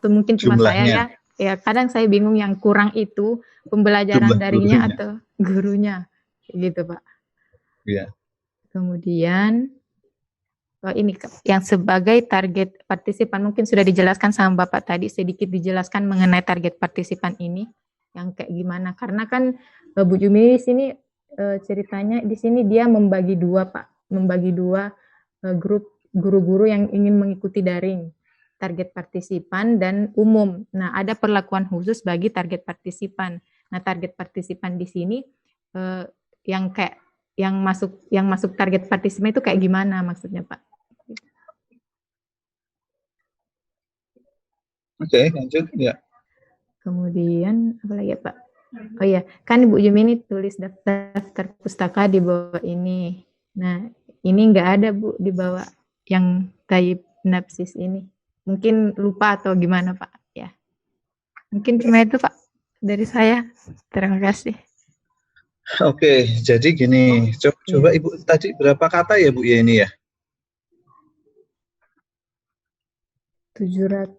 atau mungkin cuma saya Jumlahnya. ya kadang saya bingung yang kurang itu pembelajaran Jumlah daringnya gurunya. atau gurunya gitu Pak. Iya. Kemudian ini yang sebagai target partisipan mungkin sudah dijelaskan sama Bapak tadi, sedikit dijelaskan mengenai target partisipan ini yang kayak gimana, karena kan Bu Jumi di sini ceritanya di sini dia membagi dua Pak, membagi dua grup guru-guru yang ingin mengikuti daring, target partisipan dan umum. Nah, ada perlakuan khusus bagi target partisipan. Nah, target partisipan di sini yang kayak yang masuk target partisipan itu kayak gimana maksudnya Pak? Oke, lanjut ya. Kemudian apa lagi ya Pak? Oh iya, kan Ibu Jumi ini tulis daftar pustaka di bawah ini. Nah, ini nggak ada Bu di bawah yang Taib Napsis ini. Mungkin lupa atau gimana Pak? Ya, mungkin cuma itu Pak dari saya. Terima kasih. Oke, jadi gini, coba Ibu tadi berapa kata ya Bu ya ini ya? 797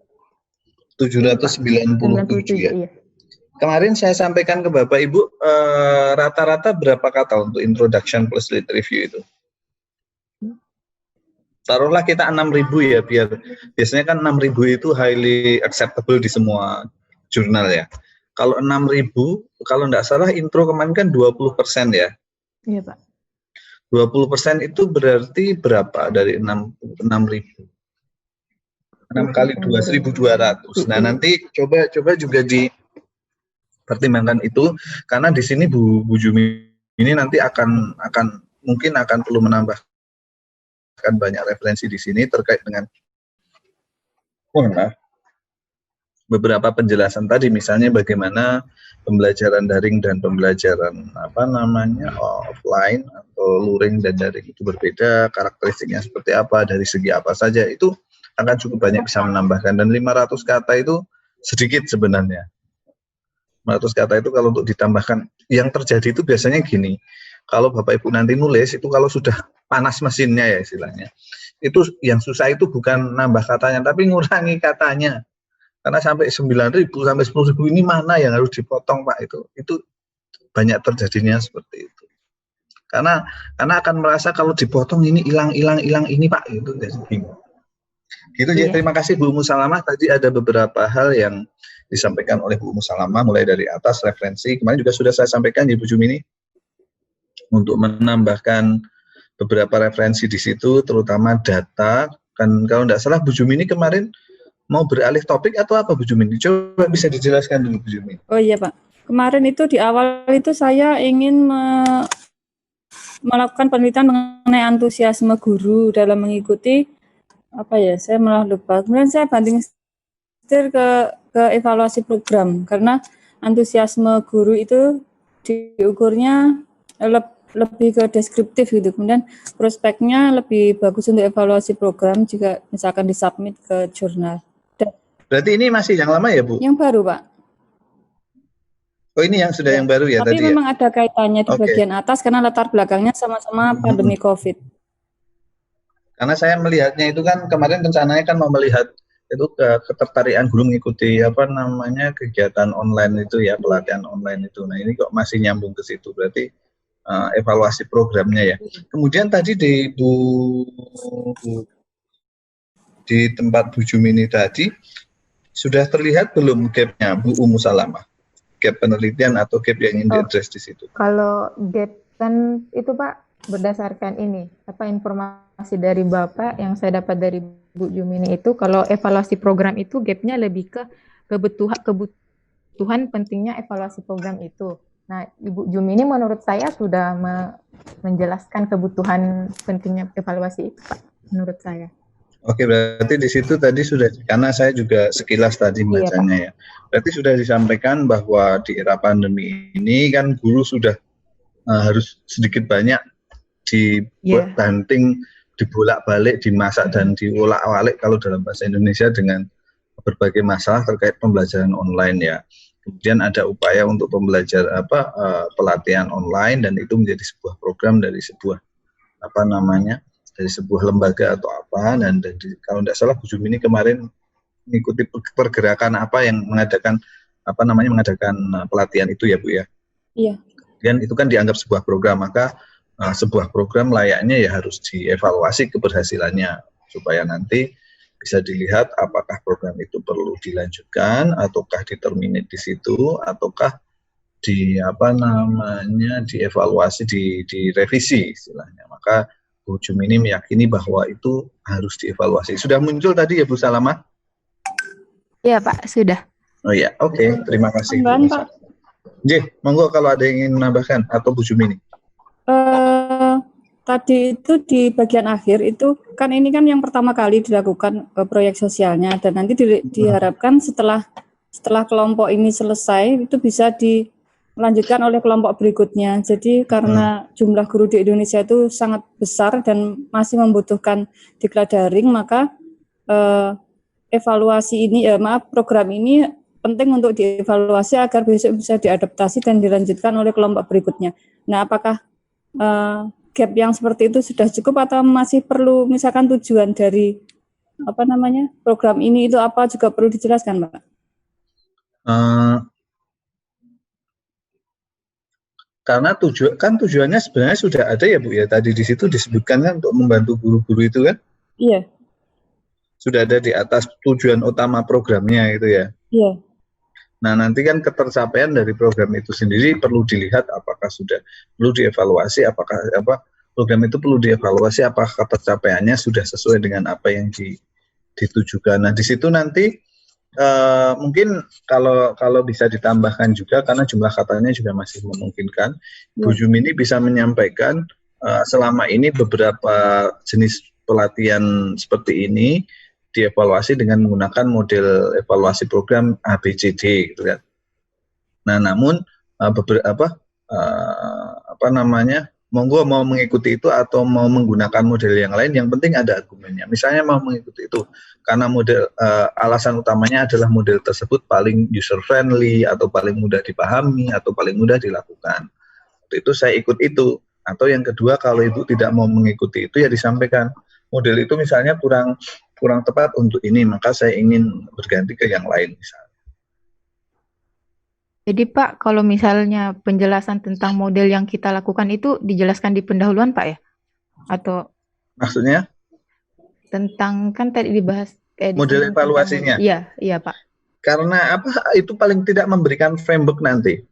ya. Iya. Kemarin saya sampaikan ke Bapak Ibu rata-rata berapa kata untuk introduction plus lit review itu? Taruhlah kita 6.000 ya, biar biasanya kan 6.000 itu highly acceptable di semua jurnal ya. Kalau 6.000, kalau enggak salah intro kemarin kan 20% ya. Iya Pak. 20% itu berarti berapa dari 6.000? 6 kali 2, 1.200. Nah, nanti coba juga dipertimbangkan itu, karena di sini Bu Jumi ini nanti akan mungkin akan perlu menambahkan banyak referensi di sini terkait dengan beberapa penjelasan tadi, misalnya bagaimana pembelajaran daring dan pembelajaran offline atau luring dan daring itu berbeda, karakteristiknya seperti apa, dari segi apa saja, itu akan cukup banyak bisa menambahkan. Dan 500 kata itu sedikit sebenarnya. 500 kata itu kalau untuk ditambahkan, yang terjadi itu biasanya gini, kalau Bapak Ibu nanti nulis itu kalau sudah panas mesinnya ya istilahnya, itu yang susah itu bukan nambah katanya tapi ngurangi katanya, karena sampai 9.000 sampai 10.000 ini mana yang harus dipotong Pak, itu banyak terjadinya seperti itu, karena akan merasa kalau dipotong ini hilang ini Pak, itu jadi bingung. Gitu ya, terima kasih Bu Musalamah. Tadi ada beberapa hal yang disampaikan oleh Bu Musalamah, mulai dari atas referensi. Kemarin juga sudah saya sampaikan di Bu Jumi ini untuk menambahkan beberapa referensi di situ, terutama data. Kan kalau tidak salah Bu Jumi ini kemarin mau beralih topik atau apa Bu Jumi? Coba bisa dijelaskan dulu Bu Jumi. Oh iya Pak, kemarin itu di awal itu saya ingin melakukan penelitian mengenai antusiasme guru dalam mengikuti saya malah lupa. Kemudian saya banding setir ke evaluasi program, karena antusiasme guru itu diukurnya lebih ke deskriptif gitu. Kemudian prospeknya lebih bagus untuk evaluasi program jika misalkan disubmit ke jurnal. Berarti ini masih yang lama ya Bu? Yang baru Pak. Oh ini yang sudah yang baru ya tapi tadi memang ya? Ada kaitannya di bagian atas karena latar belakangnya sama-sama pandemi COVID. Karena saya melihatnya itu kan kemarin rencananya kan mau melihat itu ketertarikan guru mengikuti kegiatan online itu ya, pelatihan online itu. Nah ini kok masih nyambung ke situ, berarti evaluasi programnya ya. Kemudian tadi di tempat Bu Jumi ini tadi sudah terlihat belum gapnya Bu Musalamah, gap penelitian atau gap yang ingin diadres di situ? Kalau gap kan itu Pak berdasarkan informasi dari Bapak yang saya dapat dari Bu Jumini itu, kalau evaluasi program itu gapnya lebih ke kebutuhan pentingnya evaluasi program itu. Nah, Ibu Jumini menurut saya sudah menjelaskan kebutuhan pentingnya evaluasi itu Pak, menurut saya. Oke, berarti di situ tadi sudah, karena saya juga sekilas tadi bacanya ya. Berarti sudah disampaikan bahwa di era pandemi ini kan guru sudah harus sedikit banyak dibanting, dibolak-balik, dimasak dan diolak-alik kalau dalam bahasa Indonesia dengan berbagai masalah terkait pembelajaran online ya. Kemudian ada upaya untuk pelatihan online, dan itu menjadi sebuah program dari sebuah dari sebuah lembaga atau apa, dan kalau tidak salah Bu Jumi ini kemarin mengikuti pergerakan apa yang mengadakan pelatihan itu ya Bu ya. Iya. Dan itu kan dianggap sebuah program, maka sebuah program layaknya ya harus dievaluasi keberhasilannya supaya nanti bisa dilihat apakah program itu perlu dilanjutkan ataukah diterminate di situ ataukah dievaluasi, direvisi istilahnya. Maka Bu Jumini meyakini bahwa itu harus dievaluasi. Sudah muncul tadi ya Bu Salamah? Iya Pak, sudah. Oh iya, oke. Terima kasih. Tambahan, Pak. J, monggo kalau ada yang ingin menambahkan atau Bu Jumini. Tadi itu di bagian akhir itu kan ini kan yang pertama kali dilakukan proyek sosialnya, dan nanti diharapkan setelah kelompok ini selesai itu bisa dilanjutkan oleh kelompok berikutnya. Jadi karena jumlah guru di Indonesia itu sangat besar dan masih membutuhkan diklat daring, maka program ini penting untuk dievaluasi agar besok bisa diadaptasi dan dilanjutkan oleh kelompok berikutnya. Nah, apakah gap yang seperti itu sudah cukup atau masih perlu, misalkan tujuan dari program ini itu apa juga perlu dijelaskan, Pak? Karena tujuannya sebenarnya sudah ada ya Bu ya, tadi di situ disebutkan kan untuk membantu guru-guru itu kan? Iya. Sudah ada di atas tujuan utama programnya itu ya. Iya. Nah, nanti kan ketercapaian dari program itu sendiri perlu dilihat apakah sudah perlu dievaluasi, apakah program itu perlu dievaluasi, apakah ketercapaiannya sudah sesuai dengan apa yang ditujukan. Nah, di situ nanti mungkin kalau bisa ditambahkan juga karena jumlah katanya juga masih memungkinkan, Bu Jumini bisa menyampaikan selama ini beberapa jenis pelatihan seperti ini dievaluasi dengan menggunakan model evaluasi program ABCD gitu kan. Nah, namun monggo mau mengikuti itu atau mau menggunakan model yang lain, yang penting ada argumennya. Misalnya mau mengikuti itu karena model alasan utamanya adalah model tersebut paling user friendly atau paling mudah dipahami atau paling mudah dilakukan. Itu saya ikut itu. Atau yang kedua, kalau Ibu tidak mau mengikuti itu ya disampaikan model itu misalnya kurang tepat untuk ini, maka saya ingin berganti ke yang lain misalnya. Jadi Pak, kalau misalnya penjelasan tentang model yang kita lakukan itu dijelaskan di pendahuluan Pak ya? Atau maksudnya? Tentang kan tadi dibahas model evaluasinya. Iya Pak. Karena itu paling tidak memberikan framework nanti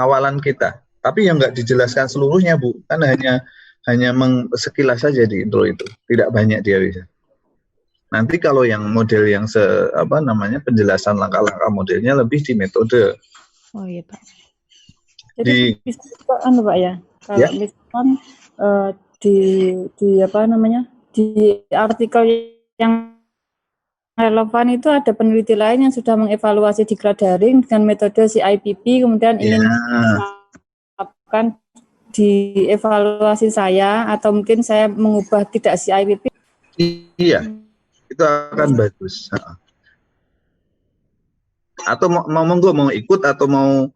awalan kita. Tapi yang nggak dijelaskan seluruhnya Bu, kan hanya sekilas saja di intro itu, tidak banyak dia bisa. Nanti kalau yang model yang penjelasan langkah-langkah modelnya lebih di metode. Oh iya Pak. Jadi Pak ya. Kalau misalkan di artikel yang relevan itu ada peneliti lain yang sudah mengevaluasi diklat daring dengan metode CIPP, kemudian ingin melakukan di evaluasi saya, atau mungkin saya mengubah tidak CIPP. Iya. Itu akan bagus. Atau mau ikut atau mau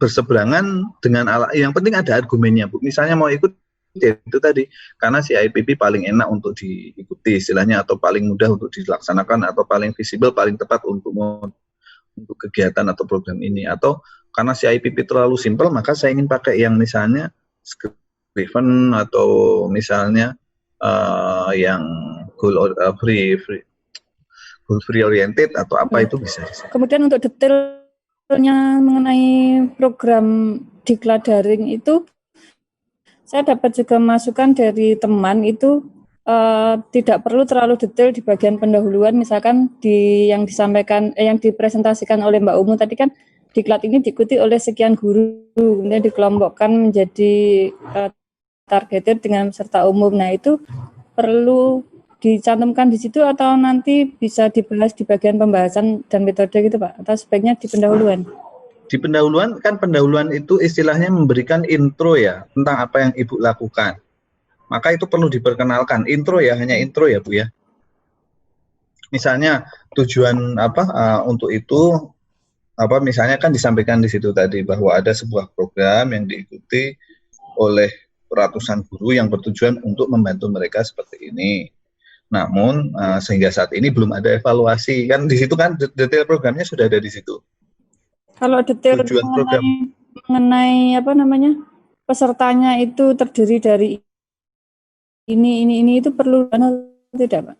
berseberangan dengan yang penting ada argumennya Bu. Misalnya mau ikut ya itu tadi karena si IPP paling enak untuk diikuti istilahnya, atau paling mudah untuk dilaksanakan, atau paling visible, paling tepat untuk kegiatan atau program ini, atau karena si IPP terlalu simpel maka saya ingin pakai yang misalnya script driven atau misalnya yang goal free oriented atau apa itu bisa. Kemudian untuk detailnya mengenai program diklat daring itu saya dapat juga masukan dari teman itu tidak perlu terlalu detail di bagian pendahuluan, misalkan yang disampaikan yang dipresentasikan oleh Mbak Umu tadi kan diklat ini diikuti oleh sekian guru, kemudian dikelompokkan menjadi targeted dengan peserta umum. Nah, itu perlu dicantumkan di situ atau nanti bisa dibahas di bagian pembahasan dan metode gitu Pak, atau sebaiknya di pendahuluan? Di pendahuluan kan, pendahuluan itu istilahnya memberikan intro ya tentang apa yang Ibu lakukan. Maka itu perlu diperkenalkan. Intro ya, hanya intro ya Bu ya. Misalnya tujuan untuk itu misalnya kan disampaikan di situ tadi bahwa ada sebuah program yang diikuti oleh ratusan guru yang bertujuan untuk membantu mereka seperti ini. Namun sehingga saat ini belum ada evaluasi. Kan di situ kan detail programnya sudah ada di situ. Kalau detail Tujuan program. mengenai apa namanya pesertanya itu terdiri dari ini itu perlu tidak, Pak?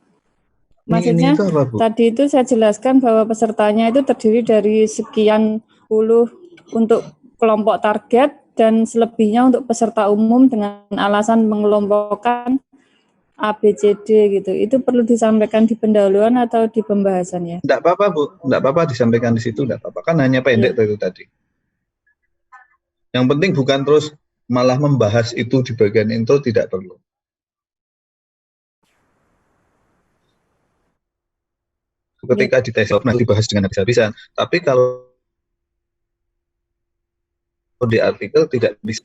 Maksudnya Ini itu apa, Bu? tadi itu saya jelaskan bahwa pesertanya itu terdiri dari sekian puluh untuk kelompok target dan selebihnya untuk peserta umum dengan alasan mengelompokkan A, B, C, D gitu. Itu perlu disampaikan di pendahuluan atau di pembahasan ya? Enggak apa-apa, Bu. Enggak apa-apa disampaikan di situ, enggak apa-apa. Kan hanya pendek itu tadi. Yang penting bukan terus malah membahas itu di bagian intro, tidak perlu. Ketika di tes dibahas dengan habis-habisan. Tapi kalau di artikel tidak bisa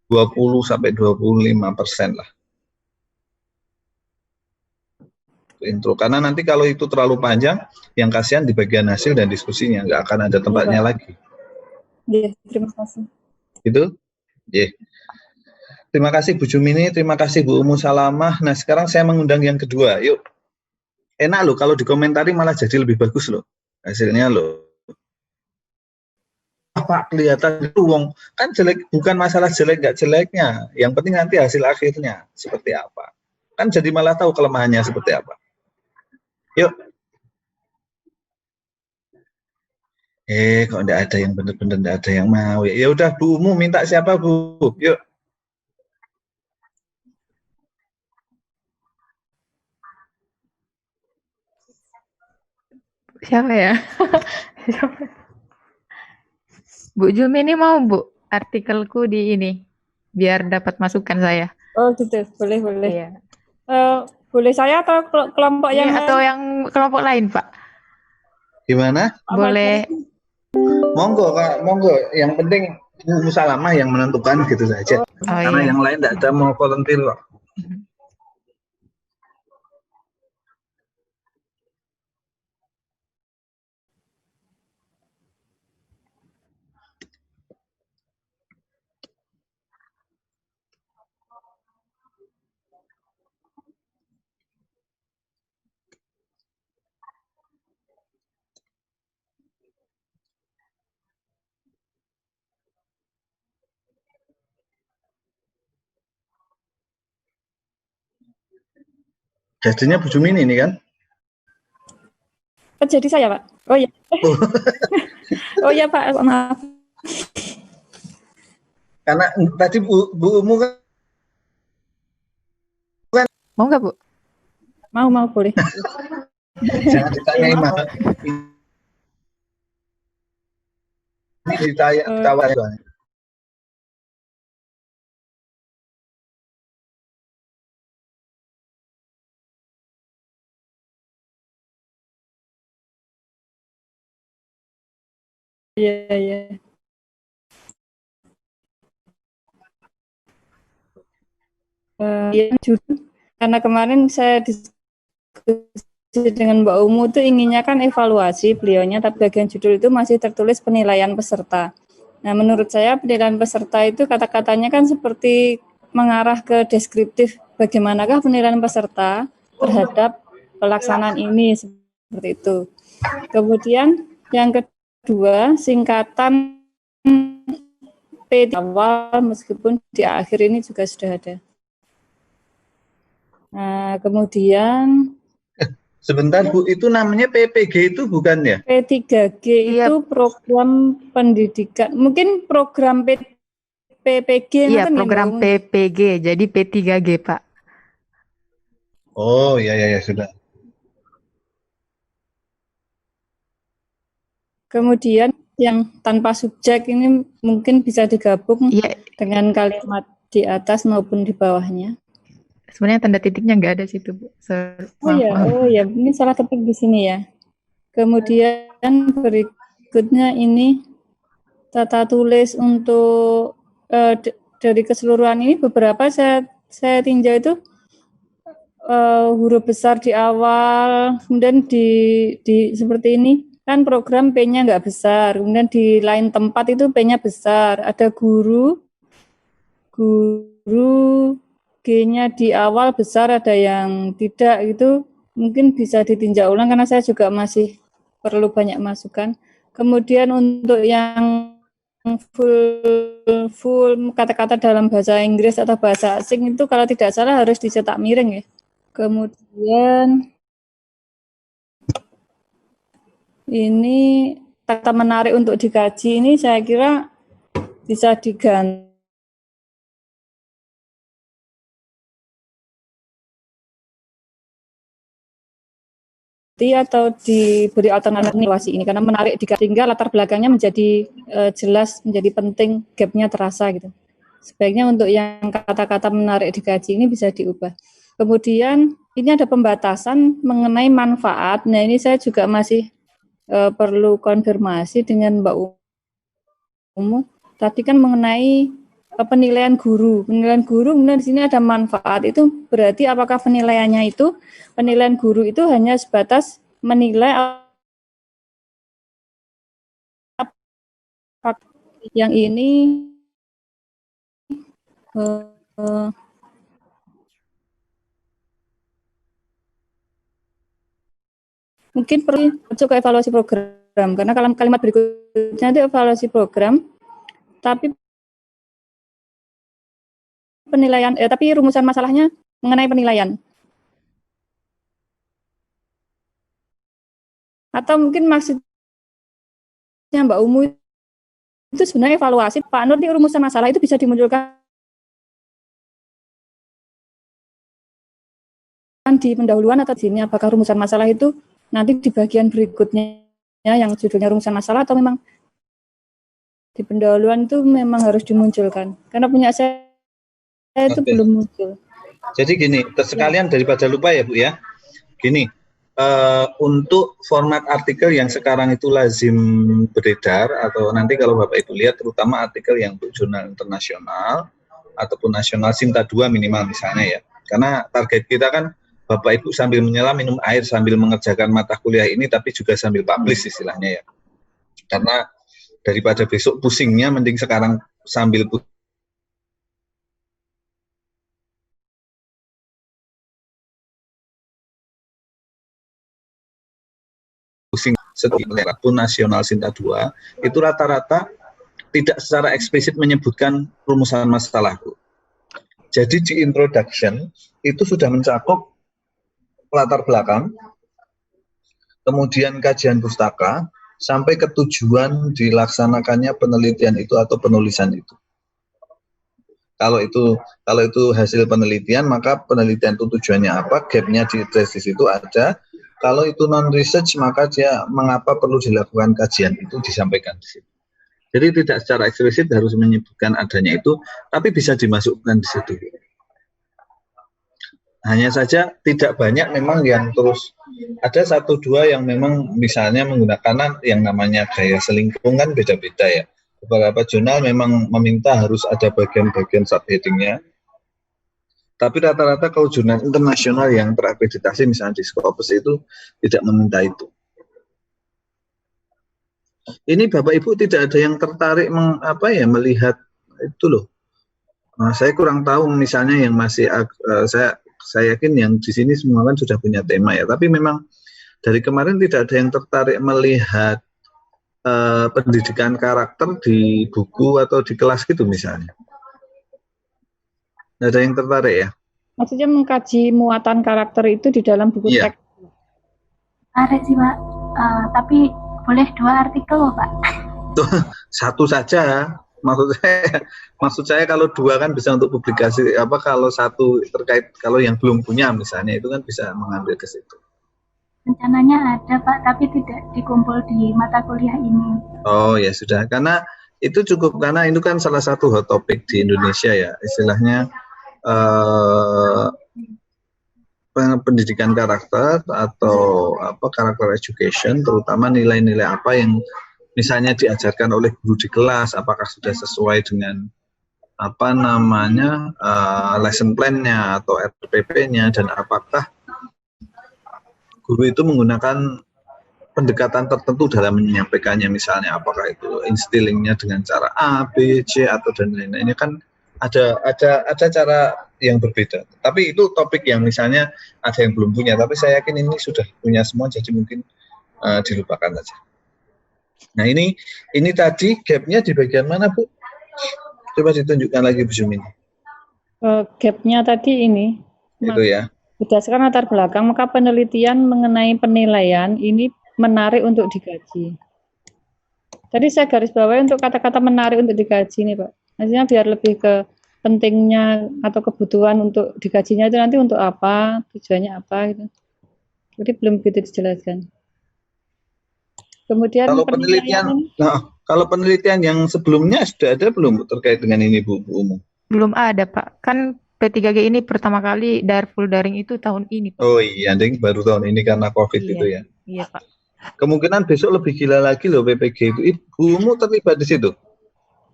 20-25% lah. Intro, karena nanti kalau itu terlalu panjang, yang kasihan di bagian hasil dan diskusinya, nggak akan ada tempatnya lagi. Iya, terima kasih. Itu, yeah. Terima kasih Bu Jumini, terima kasih Bu Umu Salamah. Nah sekarang saya mengundang yang kedua, yuk. Enak loh, kalau dikomentari malah jadi lebih bagus loh, hasilnya loh. Apa kelihatan itu wong, kan jelek, bukan masalah jelek nggak jeleknya, yang penting nanti hasil akhirnya seperti apa. Kan jadi malah tahu kelemahannya seperti apa. Yuk. Kok enggak ada yang benar-benar enggak ada yang mau. Ya udah Bu Umu minta siapa Bu? Yuk. Siapa ya? Bu Jumi ini mau Bu artikelku di ini biar dapat masukan saya. Oh gitu, boleh. Iya. Boleh saya atau kelompok yang atau lain? yang kelompok lain Pak? Gimana? Boleh. Monggo Kak, monggo. Yang penting Bu Salamah yang menentukan gitu saja. Karena iya. yang lain enggak ada mau volunteer kok. Jadinya Bu Jumini ini kan? Jadi saya Pak. Oh ya. Oh ya Pak, maaf. Karena tadi Bu Umu kan Mau nggak Bu? Mau boleh. jangan ditanyain mah. Ini ditawar. Iya. Judul karena kemarin saya diskusi dengan Mbak Umu itu inginnya kan evaluasi beliaunya, tapi bagian judul itu masih tertulis penilaian peserta. Nah, menurut saya penilaian peserta itu kata-katanya kan seperti mengarah ke deskriptif bagaimanakah penilaian peserta terhadap pelaksanaan ini, seperti itu. Kemudian yang kedua, singkatan P di awal meskipun di akhir ini juga sudah ada. Nah, kemudian sebentar Bu, itu namanya PPG itu bukan ya? P3G itu program pendidikan. Mungkin program PPG. Iya, program PPG, jadi P3G Pak. Oh, ya sudah. Kemudian yang tanpa subjek ini mungkin bisa digabung dengan kalimat di atas maupun di bawahnya. Sebenarnya tanda titiknya nggak ada situ, Bu. Oh ya, ini salah ketik di sini ya. Kemudian berikutnya ini tata tulis untuk dari keseluruhan ini beberapa saya tinjau itu huruf besar di awal, kemudian di seperti ini kan program P-nya nggak besar, kemudian di lain tempat itu P-nya besar, ada guru G-nya di awal besar, ada yang tidak, itu mungkin bisa ditinjau ulang karena saya juga masih perlu banyak masukan. Kemudian untuk yang full kata-kata dalam bahasa Inggris atau bahasa asing itu kalau tidak salah harus dicetak miring ya. Kemudian ini kata menarik untuk dikaji ini saya kira bisa diganti atau diberi alternatif evaluasi ini karena menarik dikaji sehingga latar belakangnya menjadi jelas, menjadi penting, gapnya terasa gitu. Sebaiknya untuk yang kata-kata menarik dikaji ini bisa diubah. Kemudian ini ada pembatasan mengenai manfaat. Nah ini saya juga masih perlu konfirmasi dengan Mbak Umu. Tadi kan mengenai penilaian guru. Penilaian guru kemudian di sini ada manfaat. Itu berarti apakah penilaiannya itu penilaian guru itu hanya sebatas menilai yang ini mungkin perlu masuk ke evaluasi program karena kalimat berikutnya itu evaluasi program tapi penilaian tapi rumusan masalahnya mengenai penilaian. Atau mungkin maksudnya Mbak Umu itu sebenarnya evaluasi Pak Nur, ini rumusan masalah itu bisa dimunculkan di pendahuluan atau di sini, apakah rumusan masalah itu nanti di bagian berikutnya yang judulnya rumusan masalah atau memang di pendahuluan itu memang harus dimunculkan karena punya saya itu belum muncul. Jadi gini, sekalian daripada lupa ya Bu ya, gini, untuk format artikel yang sekarang itu lazim beredar atau nanti kalau Bapak Ibu lihat terutama artikel yang untuk jurnal internasional ataupun nasional Sinta 2 minimal misalnya ya, karena target kita kan Bapak Ibu sambil menyelam minum air sambil mengerjakan mata kuliah ini tapi juga sambil publish istilahnya ya, karena daripada besok pusingnya mending sekarang sambil pusing setiap pun nasional Sinta 2 itu rata-rata tidak secara eksplisit menyebutkan rumusan masalah Bu. Jadi di introduction itu sudah mencakup latar belakang, kemudian kajian pustaka, sampai ke tujuan dilaksanakannya penelitian itu atau penulisan itu. Kalau itu hasil penelitian, maka penelitian itu tujuannya apa, gapnya di tesis itu ada. Kalau itu non-research, maka dia mengapa perlu dilakukan kajian itu disampaikan di situ. Jadi tidak secara eksplisit harus menyebutkan adanya itu, tapi bisa dimasukkan di situ. Hanya saja tidak banyak memang yang terus, ada 1-2 yang memang misalnya menggunakan yang namanya gaya selingkuh kan beda-beda ya. Beberapa jurnal memang meminta harus ada bagian-bagian subheadingnya. Tapi rata-rata kalau jurnal internasional yang terakreditasi misalnya di Scopus itu tidak meminta itu. Ini Bapak Ibu tidak ada yang tertarik melihat itu loh. Nah, saya kurang tahu misalnya yang masih saya yakin yang di sini semua kan sudah punya tema ya. Tapi memang dari kemarin tidak ada yang tertarik melihat pendidikan karakter di buku atau di kelas gitu misalnya. Ada yang tertarik ya? Maksudnya mengkaji muatan karakter itu di dalam buku teks? Ada sih Pak, tapi boleh 2 artikel loh Pak. Tuh, 1 saja. Maksud saya kalau 2 kan bisa untuk publikasi, kalau 1 terkait kalau yang belum punya misalnya itu kan bisa mengambil ke situ. Rencananya ada Pak, tapi tidak dikumpul di mata kuliah ini. Oh ya sudah, karena itu cukup, karena itu kan salah satu hot topic di Indonesia ya, istilahnya pendidikan karakter atau karakter education, terutama nilai-nilai apa yang misalnya diajarkan oleh guru di kelas, apakah sudah sesuai dengan lesson plan-nya atau RPP-nya, dan apakah guru itu menggunakan pendekatan tertentu dalam menyampaikannya, misalnya apakah itu instilling-nya dengan cara A, B, C atau dan lain-lain. Ini kan ada cara yang berbeda. Tapi itu topik yang misalnya ada yang belum punya, tapi saya yakin ini sudah punya semua, jadi mungkin dilupakan saja. Nah ini tadi gapnya di bagian mana, Bu? Coba ditunjukkan lagi Bu Sumin. Gapnya tadi ini. Itu ya. Berdasarkan latar belakang, maka penelitian mengenai penilaian ini menarik untuk digaji. Tadi saya garis bawahi untuk kata-kata menarik untuk digaji nih Pak. Maksudnya biar lebih ke pentingnya atau kebutuhan untuk digajinya itu nanti untuk apa, tujuannya apa gitu. Jadi belum begitu dijelaskan. Kemudian kalau penelitian yang sebelumnya sudah ada belum terkait dengan ini Bu Umu? Belum ada Pak. Kan P3G ini pertama kali full daring itu tahun ini Pak. Oh iya, ding baru tahun ini karena COVID itu ya. Iya Pak. Kemungkinan besok lebih gila lagi loh PPG itu. Ibumu terlibat di situ?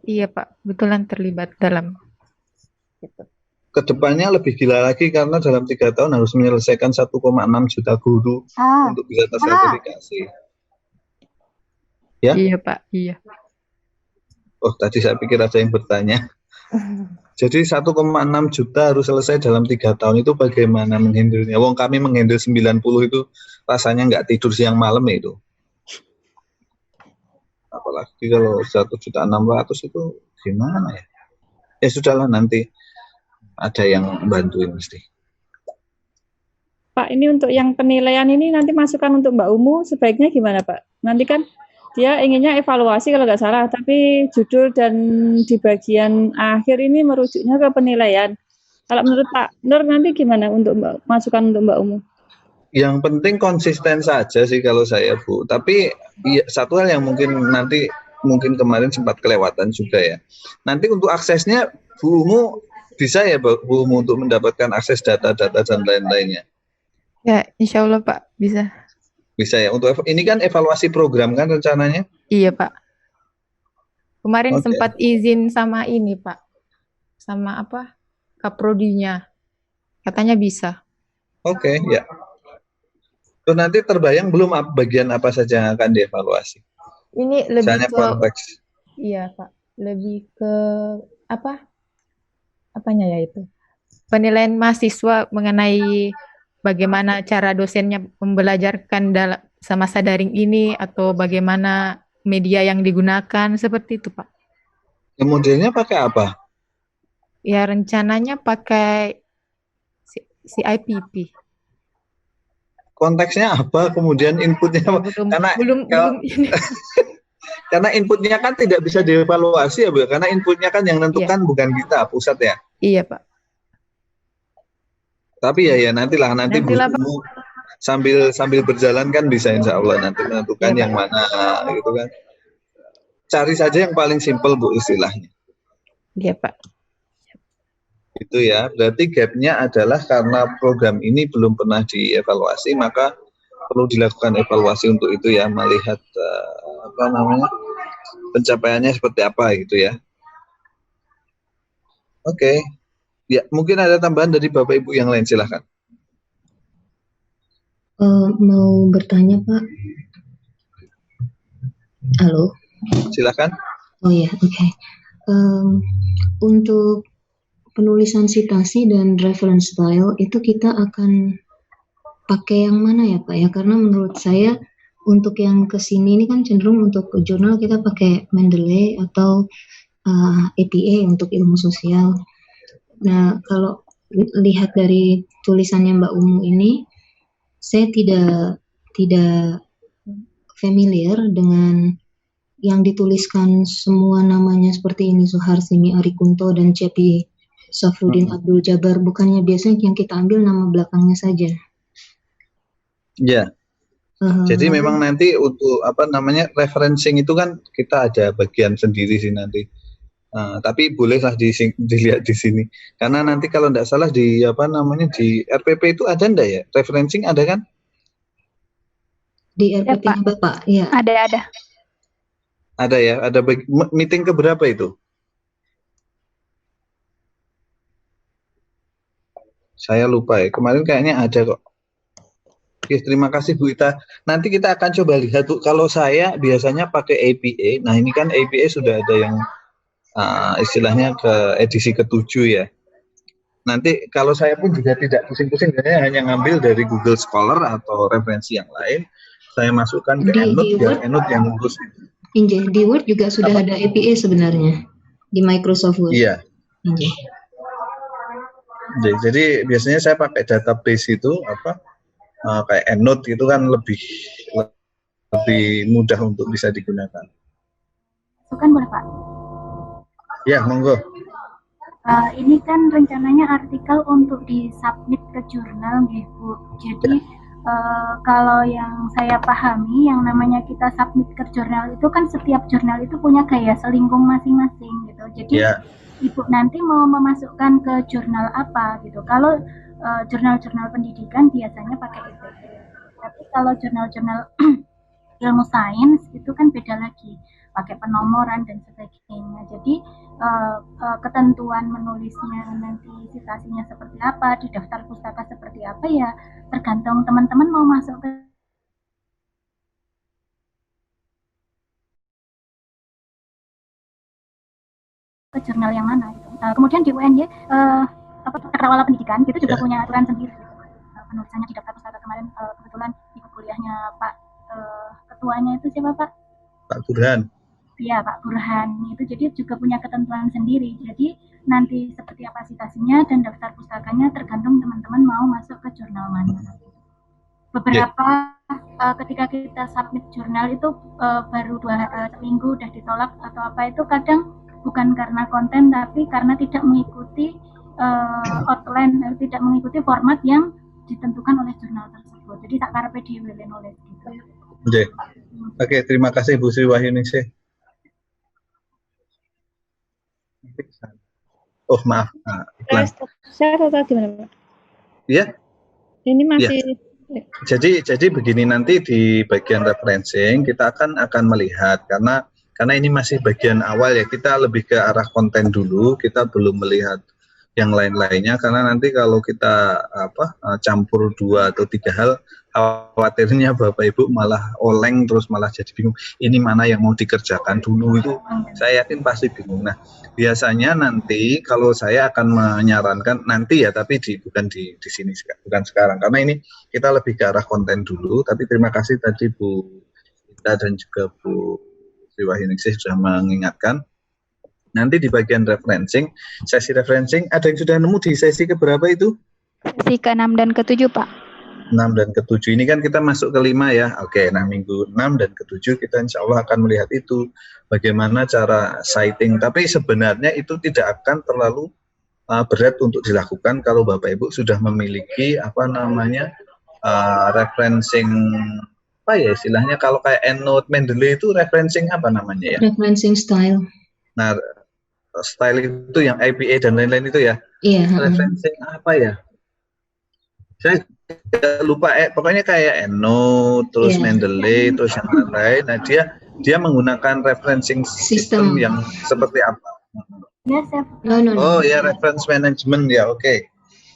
Iya Pak, betulan terlibat dalam. Gitu. Kedepannya lebih gila lagi karena dalam 3 tahun harus menyelesaikan 1,6 juta guru untuk bisa tersertifikasi. Ya? Iya Pak, iya. Oh tadi saya pikir ada yang bertanya. Jadi 1,6 juta harus selesai dalam 3 tahun itu bagaimana menghandle-nya? Wong kami menghandle 90 itu rasanya nggak tidur siang malam itu. Apalagi kalau 1.600.000 itu gimana ya? Ya sudahlah nanti ada yang bantuin mesti. Pak, ini untuk yang penilaian ini nanti masukan untuk Mbak Umu sebaiknya gimana Pak? Nanti kan dia inginnya evaluasi kalau nggak salah, tapi judul dan di bagian akhir ini merujuknya ke penilaian. Kalau menurut Pak Nur nanti gimana untuk masukan untuk Mbak Umu? Yang penting konsisten saja sih kalau saya Bu. Tapi ya, satu hal yang mungkin kemarin sempat kelewatan juga ya. Nanti untuk aksesnya Bu Umu bisa ya Bu Umu untuk mendapatkan akses data-data dan lain-lainnya. Ya, insya Allah Pak bisa. Bisa ya. Untuk ini kan evaluasi program kan rencananya? Iya Pak. Kemarin sempat izin sama ini Pak, sama apa? Kaprodinya. Katanya bisa. Oke, ya. Terus nanti terbayang belum bagian apa saja yang akan dievaluasi? Ini lebih misalnya ke konteks. Iya Pak, lebih ke apa? Apanya ya itu? Penilaian mahasiswa mengenai bagaimana cara dosennya membelajarkan dalam semasa daring ini atau bagaimana media yang digunakan seperti itu Pak. Modelnya pakai apa? Ya rencananya pakai CIPP. Konteksnya apa? Kemudian inputnya apa? Belum ini. Karena inputnya kan tidak bisa dievaluasi ya Bu, karena inputnya kan yang menentukan bukan kita, pusat ya. Iya Pak. Tapi ya nantilah Bu sambil berjalan kan bisa insya Allah nanti menentukan yang mana gitu kan. Cari saja yang paling simpel Bu istilahnya. Iya Pak. Itu ya, berarti gapnya adalah karena program ini belum pernah dievaluasi, maka perlu dilakukan evaluasi untuk itu ya, melihat pencapaiannya seperti apa gitu ya. Oke. Ya, mungkin ada tambahan dari Bapak Ibu yang lain, silahkan. Mau bertanya Pak. Halo. Silahkan. Oh ya, oke. Untuk penulisan citasi dan reference style itu kita akan pakai yang mana ya Pak ya? Karena menurut saya untuk yang kesini ini kan cenderung untuk jurnal kita pakai Mendeley atau APA untuk ilmu sosial. Nah kalau lihat dari tulisannya Mbak Umu ini, saya tidak familiar dengan yang dituliskan semua namanya seperti ini, Suharsini Arikunto dan Cepi Safruddin Abdul Jabbar, bukannya biasanya yang kita ambil nama belakangnya saja. Ya. Jadi memang nanti untuk referencing itu kan kita ada bagian sendiri sih nanti. Tapi bolehlah dilihat di sini. Karena nanti kalau tidak salah di di RPP itu ada enggak ya? Referencing ada kan? Di RPP-nya Bapak, ya. Ada. Ada ya, ada meeting keberapa itu? Saya lupa ya, kemarin kayaknya ada kok. Oke, terima kasih Bu Ita. Nanti kita akan coba lihat Bu, kalau saya biasanya pakai APA. Nah ini kan APA sudah ada yang istilahnya ke edisi ke-7 ya. nanti kalau saya pun juga tidak pusing-pusing, saya hanya ngambil dari Google Scholar atau referensi yang lain, saya masukkan ke EndNote, biar EndNote yang ngurus. Inje, di Word juga sudah ada API sebenarnya di Microsoft Word. Iya. Inje. Jadi biasanya saya pakai database itu kayak EndNote itu kan lebih mudah untuk bisa digunakan. Bukan boleh Pak? Ya, monggo. Ini kan rencananya artikel untuk disubmit ke jurnal, nggih, Bu. Jadi kalau yang saya pahami, yang namanya kita submit ke jurnal itu kan setiap jurnal itu punya gaya selingkung masing-masing gitu. Jadi Ibu nanti mau memasukkan ke jurnal apa gitu. Kalau jurnal-jurnal pendidikan biasanya pakai IPT. Tapi kalau jurnal-jurnal ilmu sains itu kan beda lagi, pakai penomoran dan sebagainya. Jadi ketentuan menulisnya nanti citasinya seperti apa, di daftar pustaka seperti apa ya tergantung teman-teman mau masuk ke jurnal yang mana gitu. Kemudian di UNY Cakrawala Pendidikan itu juga punya aturan sendiri gitu. Penulisannya di daftar pustaka kemarin kebetulan ikut kuliahnya Pak ketuanya itu siapa Pak? Pak Burhan. Iya Pak Burhan itu, jadi juga punya ketentuan sendiri. Jadi nanti seperti apa citasinya dan daftar pustakanya tergantung teman-teman mau masuk ke jurnal mana. Beberapa ketika kita submit jurnal itu baru 2 minggu udah ditolak atau apa, itu kadang bukan karena konten tapi karena tidak mengikuti outline, tidak mengikuti format yang ditentukan oleh jurnal tersebut. Jadi tak karepe dhewe nulis gitu. Oke, terima kasih Bu Sri Wahyuningsih. Oh maaf, Share atau gimana Pak? Iya. Ini masih. Ya. Jadi begini, nanti di bagian referencing kita akan melihat karena ini masih bagian awal ya, kita lebih ke arah konten dulu, kita belum melihat yang lain-lainnya karena nanti kalau kita campur 2 atau 3 hal, khawatirnya Bapak Ibu malah oleng terus malah jadi bingung ini mana yang mau dikerjakan dulu, itu saya yakin pasti bingung. Nah biasanya nanti kalau saya akan menyarankan nanti ya, tapi bukan di sini, bukan sekarang karena ini kita lebih ke arah konten dulu. Tapi terima kasih tadi Bu Ita dan juga Bu Sri Wahyuningsih sudah mengingatkan. Nanti di bagian referencing, sesi referencing ada yang sudah nemu di sesi keberapa itu? Sesi ke-6 dan ke-7 Pak. 6 dan ke-7 ini kan kita masuk ke 5 ya. Oke, nah minggu 6 dan ke-7 kita insya Allah akan melihat itu bagaimana cara citing. Tapi sebenarnya itu tidak akan terlalu berat untuk dilakukan kalau Bapak Ibu sudah memiliki referencing apa ya istilahnya, kalau kayak EndNote, Mendeley itu referencing apa namanya ya? Referencing style. Nah, style itu yang IPA dan lain-lain itu ya? Iya. Referencing apa ya? Saya lupa, pokoknya kayak EndNote, terus Mendeley, terus yang lain-lain. Nah, dia menggunakan referencing system yang seperti apa? Oh ya, reference management ya, oke.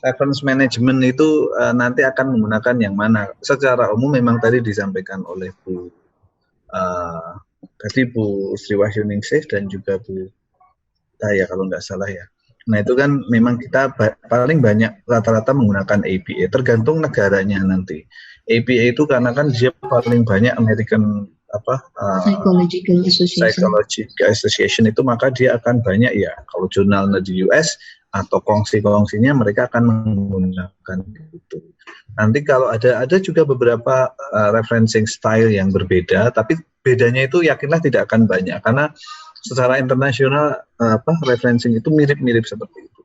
Reference management itu nanti akan menggunakan yang mana? Secara umum memang tadi disampaikan oleh Bu Sri Wahyuningsih dan juga Bu Daya kalau nggak salah ya. Nah itu kan memang kita paling banyak rata-rata menggunakan APA, tergantung negaranya nanti. APA itu karena kan dia paling banyak American Psychological Association itu, maka dia akan banyak ya. Kalau jurnalnya di US atau kongsi-kongsinya mereka akan menggunakan itu. Nanti kalau ada juga beberapa referencing style yang berbeda, tapi bedanya itu yakinlah tidak akan banyak karena secara internasional referencing itu mirip-mirip seperti itu.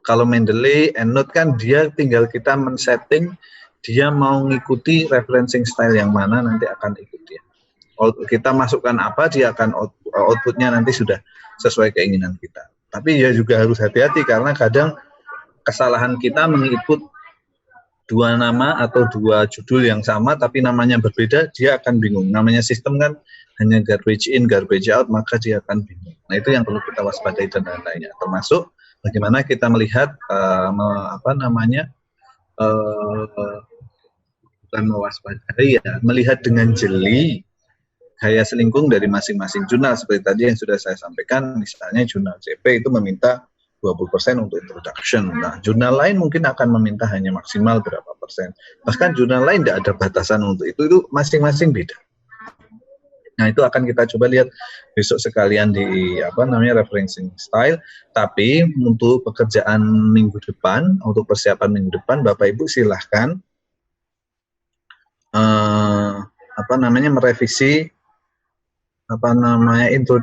Kalau Mendeley, EndNote kan dia tinggal kita men-setting dia mau ngikuti referencing style yang mana, nanti akan ikuti. Kita masukkan apa, dia akan outputnya nanti sudah sesuai keinginan kita. Tapi ya juga harus hati-hati karena kadang kesalahan kita mengikut 2 nama atau 2 judul yang sama tapi namanya berbeda, dia akan bingung. Namanya sistem kan hanya garbage in, garbage out, maka dia akan bingung. Nah itu yang perlu kita waspadai dan lain-lainnya. Termasuk bagaimana kita melihat bukan mewaspadai ya, melihat dengan jeli gaya selingkung dari masing-masing jurnal. Seperti tadi yang sudah saya sampaikan, misalnya jurnal CP itu meminta 20% untuk introduction. Nah, jurnal lain mungkin akan meminta hanya maksimal berapa persen. Bahkan jurnal lain tidak ada batasan untuk itu masing-masing beda. Nah, itu akan kita coba lihat besok sekalian di referencing style. Tapi untuk pekerjaan minggu depan, untuk persiapan minggu depan, Bapak Ibu silahkan merevisi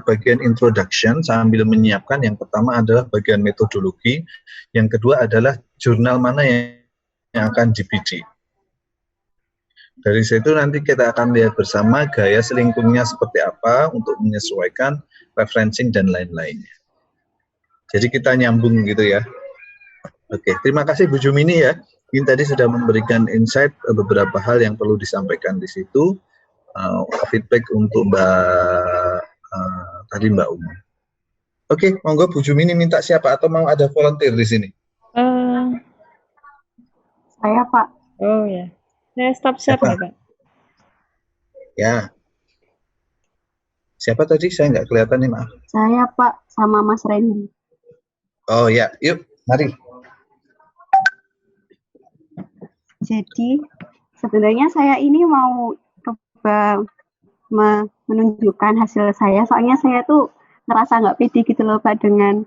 bagian introduction sambil menyiapkan. Yang pertama adalah bagian metodologi, yang kedua adalah jurnal mana yang akan dibidik. Dari situ nanti kita akan lihat bersama gaya selingkungnya seperti apa untuk menyesuaikan referencing dan lain-lainnya. Jadi kita nyambung gitu ya. Oke, terima kasih Bu Jumini ya. Ini tadi sudah memberikan insight beberapa hal yang perlu disampaikan di situ. Feedback untuk Mbak Uma. Oke, monggo Bu Jumini minta siapa atau mau ada volunteer di sini? Saya Pak. Oh ya, saya stop share ya Pak. Ya. Siapa tadi? Saya nggak kelihatan nih, maaf. Saya Pak, sama Mas Randy. Oh ya, yuk, mari. Jadi sebenarnya saya ini mau coba menunjukkan hasil saya, soalnya saya tuh ngerasa nggak pede gitu loh Pak dengan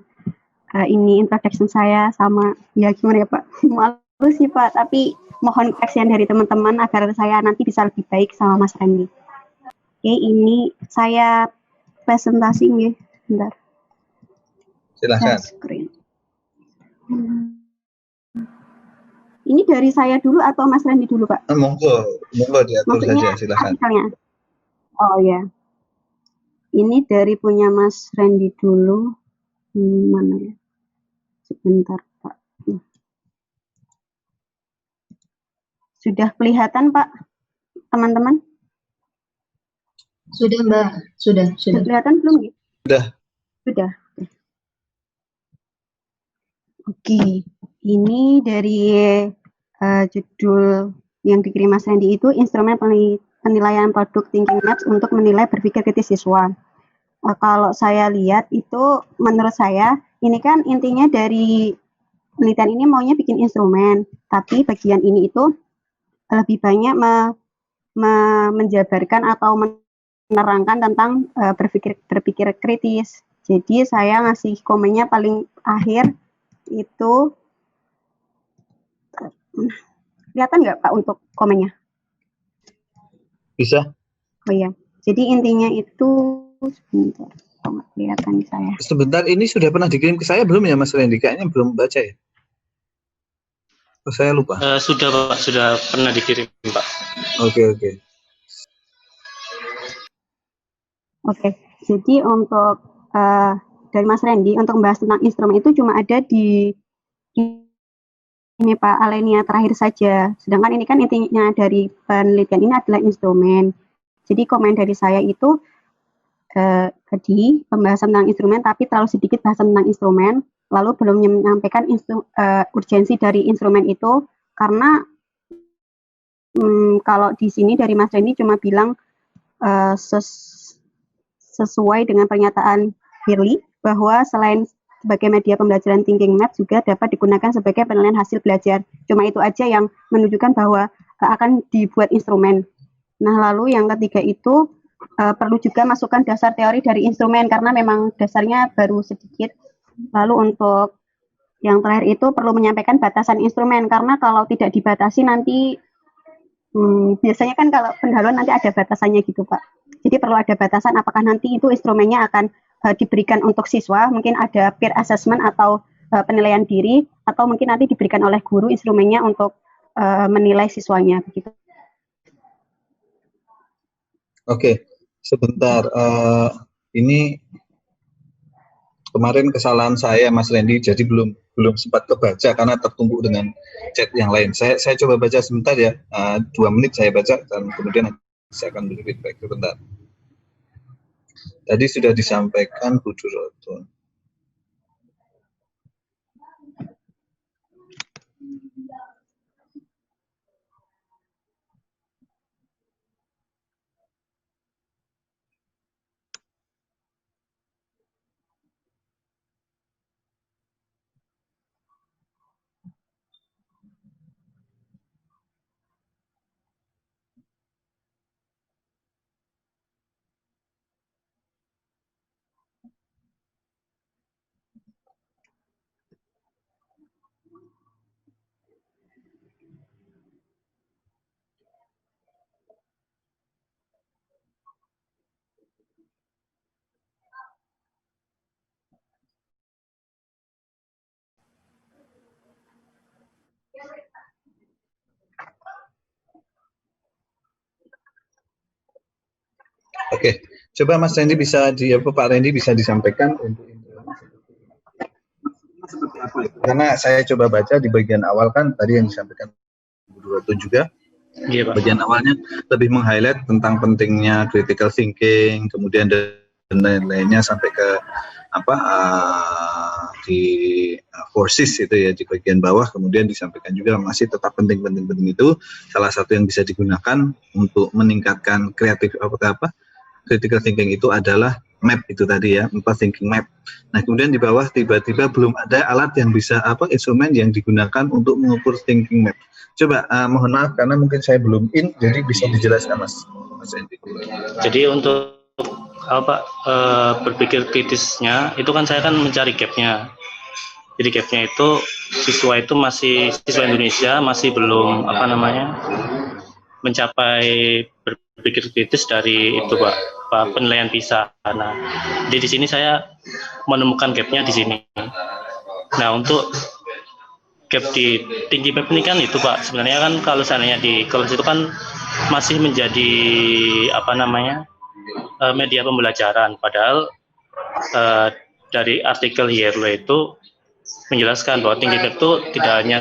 ini introduction saya sama, ya gimana ya Pak, malu sih Pak, tapi mohon koreksian dari teman-teman agar saya nanti bisa lebih baik sama Mas Randy. Oke, ini saya presentasi nih, bentar. Silakan. Ini dari saya dulu atau Mas Randy dulu Pak? Monggo diatur saja, silakan. Artikelnya. Oh ya, ini dari punya Mas Randy dulu. Mana ya? Sebentar Pak. Sudah kelihatan Pak, teman-teman? Sudah Mbak, sudah. Kelihatan belum? Sudah. Oke, ini dari judul yang dikirim Mas Randy itu instrumen penilaian produk thinking maps untuk menilai berpikir kritis siswa. Kalau saya lihat itu, menurut saya ini kan intinya dari penelitian ini maunya bikin instrumen, tapi bagian ini itu lebih banyak menjabarkan atau menerangkan tentang berpikir kritis. Jadi saya ngasih komennya paling akhir itu. Kelihatan nggak Pak untuk komennya? Bisa. Oh iya, jadi intinya itu sebentar, nggak kelihatan di saya. Sebentar, ini sudah pernah dikirim ke saya belum ya Mas Randy? Kayaknya belum baca ya. Oh, saya lupa. Sudah Pak, sudah pernah dikirim Pak. Oke, jadi untuk dari Mas Randy untuk membahas tentang instrumen itu cuma ada di ini Pak, alinea terakhir saja. Sedangkan ini kan intinya dari penelitian ini adalah instrumen. Jadi komen dari saya itu tadi pembahasan tentang instrumen, tapi terlalu sedikit bahasan tentang instrumen, lalu belum menyampaikan urgensi dari instrumen itu, karena kalau di sini dari Mas Randy cuma bilang sesuai dengan pernyataan Firly, bahwa selain sebagai media pembelajaran thinking maps juga dapat digunakan sebagai penilaian hasil belajar. Cuma itu aja yang menunjukkan bahwa akan dibuat instrumen. Nah, lalu yang ketiga itu perlu juga masukkan dasar teori dari instrumen karena memang dasarnya baru sedikit. Lalu untuk yang terakhir itu perlu menyampaikan batasan instrumen karena kalau tidak dibatasi nanti biasanya kan kalau pendahuluan nanti ada batasannya gitu Pak. Jadi perlu ada batasan apakah nanti itu instrumennya akan diberikan untuk siswa, mungkin ada peer assessment atau penilaian diri, atau mungkin nanti diberikan oleh guru instrumennya untuk menilai siswanya begitu. Oke, sebentar. Ini kemarin kesalahan saya Mas Randy, jadi belum sempat kebaca karena tertumpuk dengan chat yang lain. Saya coba baca sebentar ya, 2 menit saya baca dan kemudian saya akan beri feedback sebentar. Tadi sudah disampaikan Bu Duroto. Oke, coba Mas Randy bisa Pak Randy bisa disampaikan untuk seperti apa itu? Karena saya coba baca di bagian awal kan tadi yang disampaikan Bu Duroto juga. Iya, Pak. Bagian awalnya lebih meng-highlight tentang pentingnya critical thinking, kemudian dan lain-lainnya sampai ke apa di forces itu ya di bagian bawah, kemudian disampaikan juga masih tetap penting itu salah satu yang bisa digunakan untuk meningkatkan kreatif critical thinking itu adalah map itu tadi ya, thinking map. Nah, kemudian di bawah tiba-tiba belum ada alat yang bisa instrumen yang digunakan untuk mengukur thinking map. Coba mohon maaf karena mungkin saya belum jadi bisa dijelaskan Mas Endi. Jadi untuk berpikir kritisnya itu kan saya kan mencari gapnya. Jadi gapnya itu siswa Indonesia masih belum mencapai berpikir kritis dari itu Pak penilaian PISA. Nah, di sini saya menemukan gapnya di sini. Nah, untuk gap di tinggi map ini kan itu Pak sebenarnya kan kalau seandainya di kelas itu kan masih menjadi media pembelajaran, padahal dari artikel Hierlo itu menjelaskan bahwa tinggi map itu tidak hanya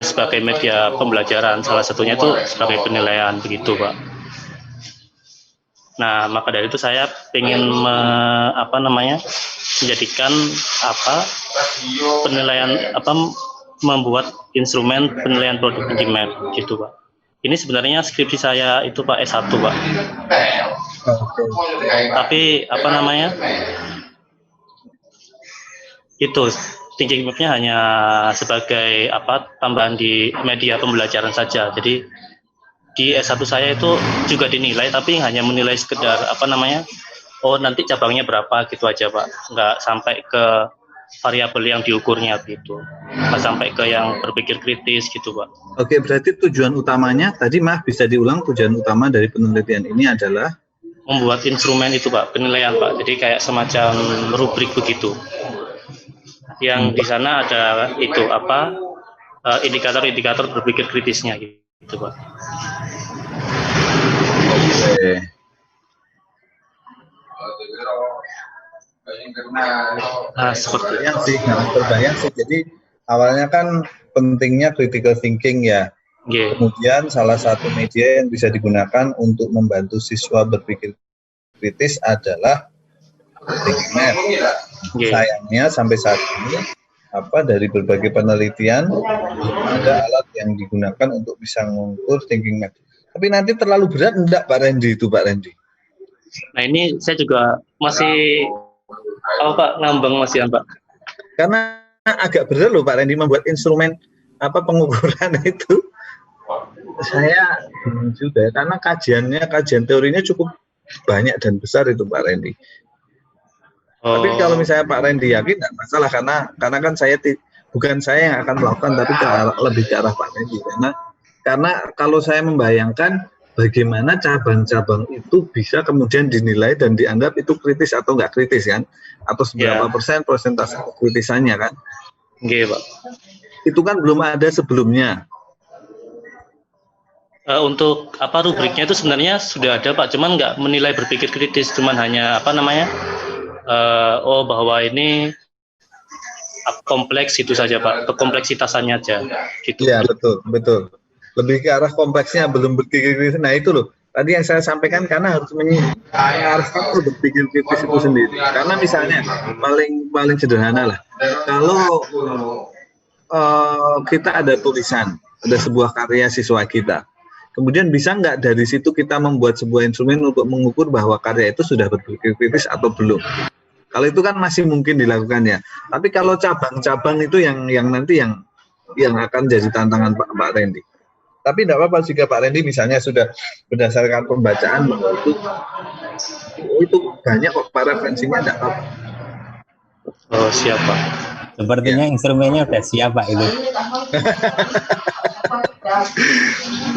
sebagai media pembelajaran, salah satunya itu sebagai penilaian begitu Pak. Nah, maka dari itu saya ingin menjadikan penilaian membuat instrumen penilaian produk tinggi map gitu Pak. Ini sebenarnya skripsi saya itu Pak S1 Pak. Tapi itu thinking map-nya hanya sebagai tambahan di media pembelajaran saja. Jadi di S1 saya itu juga dinilai, tapi hanya menilai sekedar nanti cabangnya berapa gitu aja Pak. Nggak sampai ke variabel yang diukurnya gitu. Nggak sampai ke yang berpikir kritis gitu Pak. Oke, berarti tujuan utamanya tadi bisa diulang, tujuan utama dari penelitian ini adalah membuat instrumen itu Pak, penilaian Pak. Jadi kayak semacam rubrik begitu. Yang di sana ada itu indikator-indikator berpikir kritisnya gitu Pak. Oke. Nah, seperti terbayang sih. Jadi awalnya kan pentingnya critical thinking ya. Yeah. Kemudian salah satu media yang bisa digunakan untuk membantu siswa berpikir kritis adalah thinking map. Yeah. Sayangnya sampai saat ini dari berbagai penelitian ada alat yang digunakan untuk bisa mengukur thinking map. Tapi nanti terlalu berat enggak Pak Randy itu Pak Randy? Nah, ini saya juga masih ngambang masih Pak. Karena agak berat loh Pak Randy membuat instrumen pengukuran itu. Saya juga karena kajian teorinya cukup banyak dan besar itu Pak Randy. Tapi kalau misalnya Pak Randy yakin tidak masalah karena kan bukan saya yang akan melakukan tapi lebih ke arah Pak Randy karena kalau saya membayangkan bagaimana cabang-cabang itu bisa kemudian dinilai dan dianggap itu kritis atau enggak kritis kan, atau seberapa persen persentase kritisannya kan? Iya Pak. Itu kan belum ada sebelumnya. Untuk rubriknya itu sebenarnya sudah ada Pak, cuman nggak menilai berpikir kritis, cuman hanya bahwa ini kompleks itu saja Pak, kompleksitasannya aja gitu. Iya betul. Lebih ke arah kompleksnya, belum berpikir kritis. Nah itu loh tadi yang saya sampaikan, karena harus berpikir kritis itu sendiri. Karena misalnya paling sederhana lah, kalau kita ada tulisan, ada sebuah karya siswa kita, kemudian bisa nggak dari situ kita membuat sebuah instrumen untuk mengukur bahwa karya itu sudah berpikir kritis atau belum? Kalau itu kan masih mungkin dilakukan ya. Tapi kalau cabang-cabang itu yang nanti yang akan jadi tantangan Pak Randy. Tapi tidak apa-apa jika Pak Randy misalnya sudah berdasarkan pembacaan bahwa itu banyak kok referensinya, tidak apa-apa. Oh siap Pak. Sepertinya instrumennya udah siap Pak itu.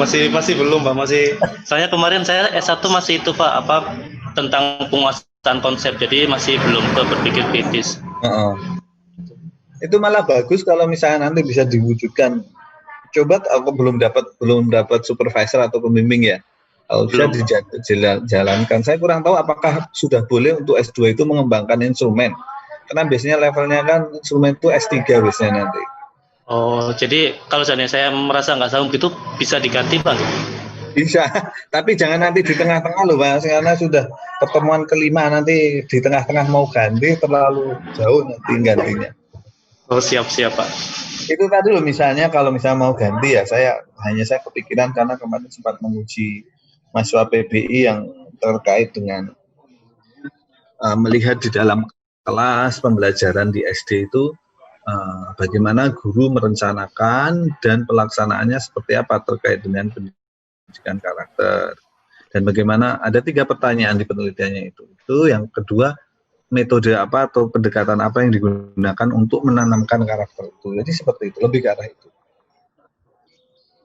masih belum Pak, masih. Saya kemarin S1 masih itu Pak tentang penguasaan konsep, jadi masih belum ke berpikir kritis. Itu malah bagus kalau misalnya nanti bisa diwujudkan. Coba aku belum dapat supervisor atau pembimbing ya. Kalau bisa dijalankan. Saya kurang tahu apakah sudah boleh untuk S2 itu mengembangkan instrumen. Karena biasanya levelnya kan instrumen itu S3 biasanya nanti. Oh, jadi kalau seandainya saya merasa nggak sanggup itu bisa diganti, Bang? Bisa, tapi jangan nanti di tengah-tengah loh, Mas, karena sudah pertemuan kelima nanti di tengah-tengah mau ganti terlalu jauh nanti gantinya. Oh, siap Pak. Itu tadi loh, misalnya kalau misalnya mau ganti ya, saya kepikiran karena kemarin sempat menguji mahasiswa PBI yang terkait dengan melihat di dalam kelas pembelajaran di SD itu bagaimana guru merencanakan dan pelaksanaannya seperti apa terkait dengan pendidikan karakter, dan bagaimana ada 3 pertanyaan di penelitiannya itu yang kedua, metode apa atau pendekatan apa yang digunakan untuk menanamkan karakter itu. Jadi seperti itu, lebih ke arah itu.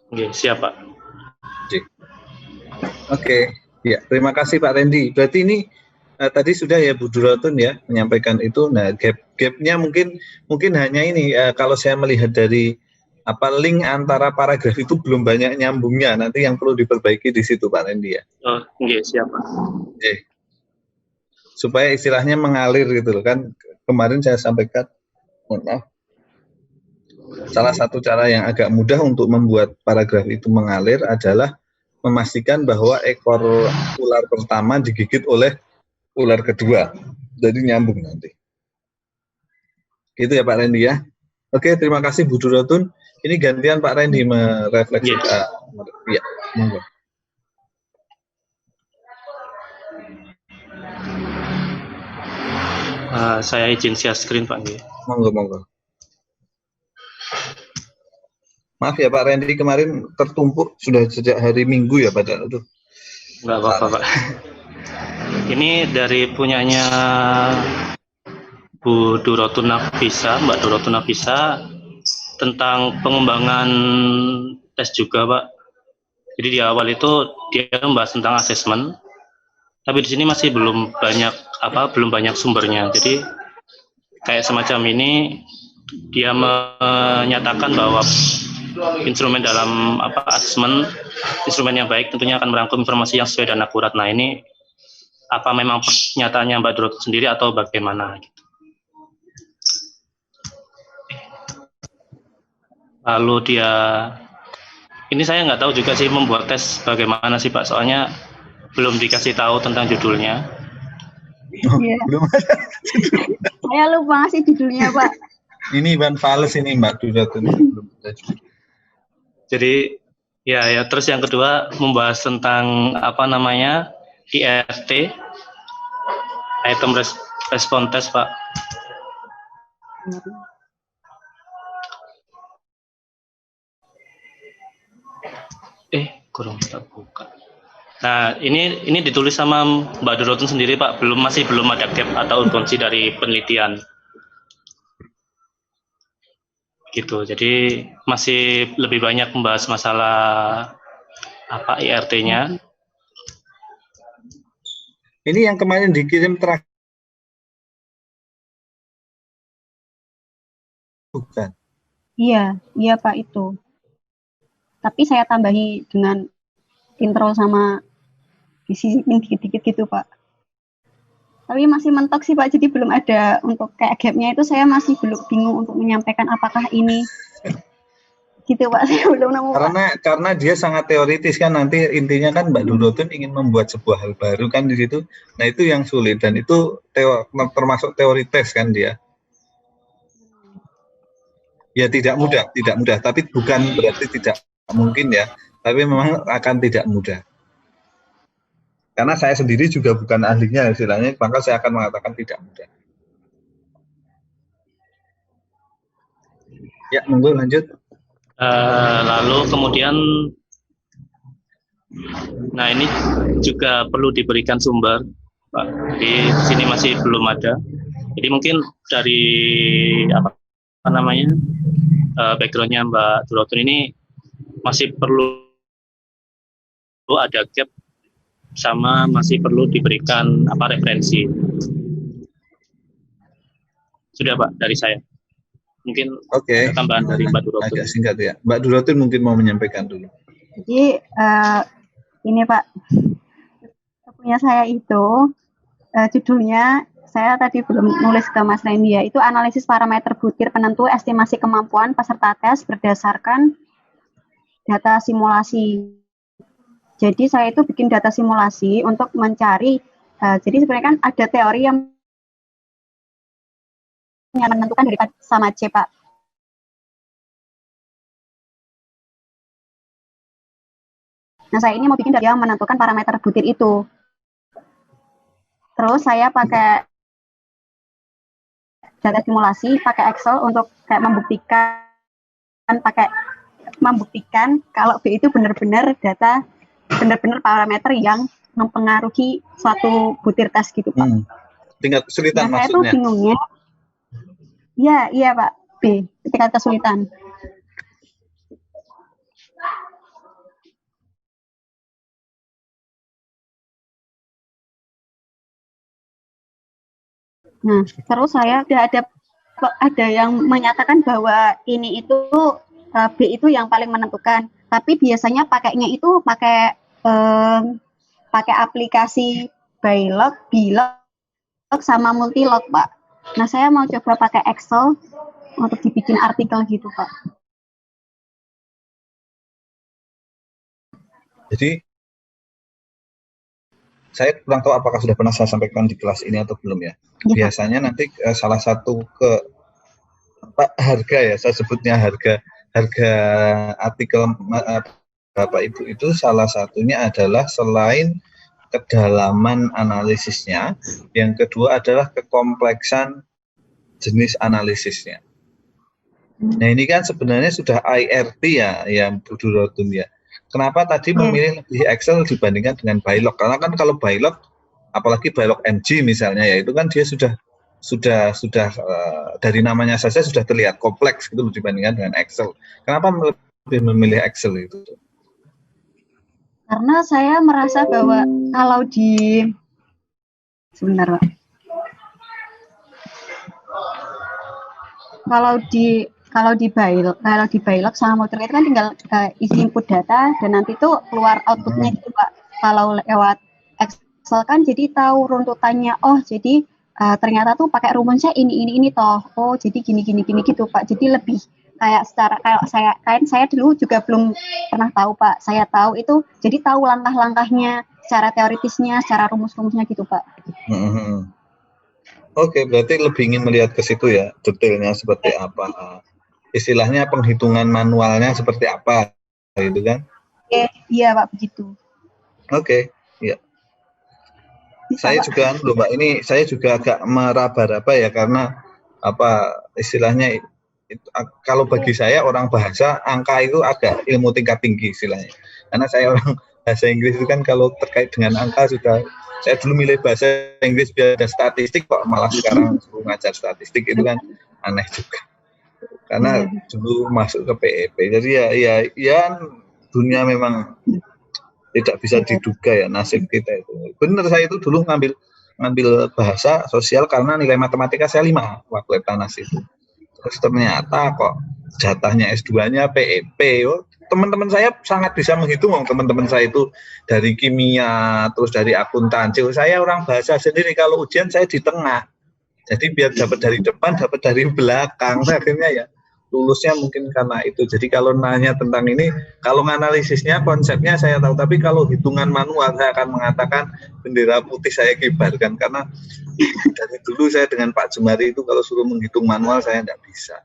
Oke, siap Pak. Oke, ya, terima kasih Pak Randy. Berarti ini tadi sudah ya Bu Duratun ya menyampaikan itu. Nah, gap-nya mungkin hanya ini, kalau saya melihat dari link antara paragraf itu belum banyak nyambungnya. Nanti yang perlu diperbaiki di situ Pak Randy ya. Oh, iya, siap Pak. Oke. Supaya istilahnya mengalir gitu loh kan. Kemarin saya sampaikan, salah satu cara yang agak mudah untuk membuat paragraf itu mengalir adalah memastikan bahwa ekor ular pertama digigit oleh ular kedua, jadi nyambung nanti. Gitu ya Pak Randy ya. Oke, terima kasih Bu Duratun. Ini gantian Pak Randy merefleksi. Ya, monggo. Saya izin share screen Pak. Monggo. Maaf ya Pak Randy, kemarin tertumpuk sudah sejak hari Minggu ya padahal. Aduh. Enggak apa-apa Pak. Ini dari punyanya Bu Duratun Nafisa, Mbak Duratun Nafisa, tentang pengembangan tes juga Pak. Jadi di awal itu dia membahas tentang asesmen, tapi di sini masih belum banyak sumbernya. Jadi kayak semacam ini dia menyatakan bahwa instrumen dalam asesmen, instrumen yang baik tentunya akan merangkum informasi yang sesuai dan akurat. Nah, ini apa memang pernyataannya Mbak Duratun sendiri atau bagaimana? Lalu dia, ini saya nggak tahu juga sih membuat tes bagaimana sih Pak, soalnya belum dikasih tahu tentang judulnya. Iya. Belum ada. Saya lupa ngasih judulnya Pak. Ini Iwan Fales ini Mbak Duratun. Belum ada judul. Jadi ya terus yang kedua membahas tentang IRT, item respon test Pak. Kurang terbuka. Nah, ini ditulis sama Mbak Duratun sendiri Pak, masih belum ada gap atau urgensi dari penelitian. Gitu. Jadi masih lebih banyak membahas masalah IRT-nya. Ini yang kemarin dikirim terakhir. Bukan. Iya Pak itu. Tapi saya tambahi dengan intro sama disisipin dikit-dikit gitu Pak. Tapi masih mentok sih Pak, jadi belum ada untuk kayak gapnya itu, saya masih belum bingung untuk menyampaikan apakah ini gitu Pak, saya belum nemu. Karena dia sangat teoritis kan, nanti intinya kan Mbak Duratun ingin membuat sebuah hal baru kan di situ. Nah itu yang sulit, dan itu termasuk teori tes kan dia. Ya tidak mudah, tapi bukan berarti tidak mungkin ya, tapi memang akan tidak mudah. Karena saya sendiri juga bukan ahlinya istilahnya, maka saya akan mengatakan tidak mudah. Ya, monggo lanjut. Lalu kemudian, nah ini juga perlu diberikan sumber, Pak. Di sini masih belum ada. Jadi mungkin dari backgroundnya Mbak Duratun ini masih perlu ada gap sama masih perlu diberikan referensi. Sudah Pak dari saya. Mungkin Oke. ada tambahan dari Mbak Durotun. Agak singkat ya. Mbak Durotun mungkin mau menyampaikan dulu. Jadi ini Pak, punya saya itu judulnya saya tadi belum nulis ke Mas Randy ya, itu analisis parameter butir penentu estimasi kemampuan peserta tes berdasarkan data simulasi. Jadi saya itu bikin data simulasi untuk mencari, jadi sebenarnya kan ada teori yang menentukan dari sama C Pak. Nah saya ini mau bikin dari yang menentukan parameter butir itu. Terus saya pakai data simulasi, pakai Excel untuk kayak membuktikan kalau B itu benar-benar parameter yang mempengaruhi suatu butir tes gitu Pak. Tingkat kesulitan nah, maksudnya. Saya tuh bingungnya, iya Pak, B, tingkat kesulitan. Nah, terus saya ada yang menyatakan bahwa ini itu B itu yang paling menentukan. Tapi biasanya pakainya itu pakai aplikasi Bylog, sama Multilog, Pak. Nah, saya mau coba pakai Excel untuk dibikin artikel gitu, Pak. Jadi saya kurang tahu apakah sudah pernah saya sampaikan di kelas ini atau belum ya. Biasanya nanti salah satu harga ya, saya sebutnya harga artikel Bapak Ibu itu salah satunya adalah selain kedalaman analisisnya, yang kedua adalah kekompleksan jenis analisisnya. Nah ini kan sebenarnya sudah IRT ya, yang Bu Durotun ya. Kenapa tadi memilih lebih Excel dibandingkan dengan Bylog? Karena kan kalau Bylog, apalagi Bylog NG misalnya ya, itu kan dia sudah dari namanya saja sudah terlihat kompleks gitu dibandingkan dengan Excel. Kenapa lebih memilih Excel itu? Karena saya merasa bahwa kalau kalau di Bylog sama Multilog itu kan tinggal isi input data dan nanti itu keluar outputnya gitu Pak. Kalau lewat Excel kan jadi tahu runtutannya. Oh jadi ternyata tuh pakai rumusnya ini toh. Oh jadi gini gitu Pak. Jadi lebih kayak saya dulu juga belum pernah tahu Pak. Saya tahu itu jadi tahu langkah-langkahnya secara teoritisnya, secara rumus-rumusnya gitu Pak. Oke, berarti lebih ingin melihat ke situ ya, detailnya seperti apa. Istilahnya penghitungan manualnya seperti apa, gitu kan? Iya Pak, begitu. Oke, iya. Saya juga, Mbak, ini saya juga agak meraba-raba ya, karena istilahnya kalau bagi saya orang bahasa, angka itu agak ilmu tingkat tinggi istilahnya. Karena saya orang bahasa Inggris itu kan kalau terkait dengan angka sudah, saya dulu milih bahasa Inggris biar ada statistik kok, malah sekarang suruh ngajar statistik itu kan aneh juga. Karena dulu masuk ke PEP, jadi ya dunia memang tidak bisa diduga ya nasib kita itu. Benar, saya itu dulu ngambil bahasa sosial karena nilai matematika saya 5 waktu Eptanas itu. Terus ternyata kok jatahnya S2-nya PEP. Teman-teman saya sangat bisa menghitung, teman-teman saya itu dari kimia, terus dari akuntansi. Saya orang bahasa sendiri, kalau ujian saya di tengah. Jadi biar dapat dari depan, dapat dari belakang. Akhirnya ya lulusnya mungkin karena itu. Jadi kalau nanya tentang ini, kalau analisisnya, konsepnya saya tahu. Tapi kalau hitungan manual, saya akan mengatakan bendera putih saya kibarkan. Karena dari dulu saya dengan Pak Jumari itu kalau suruh menghitung manual, saya tidak bisa.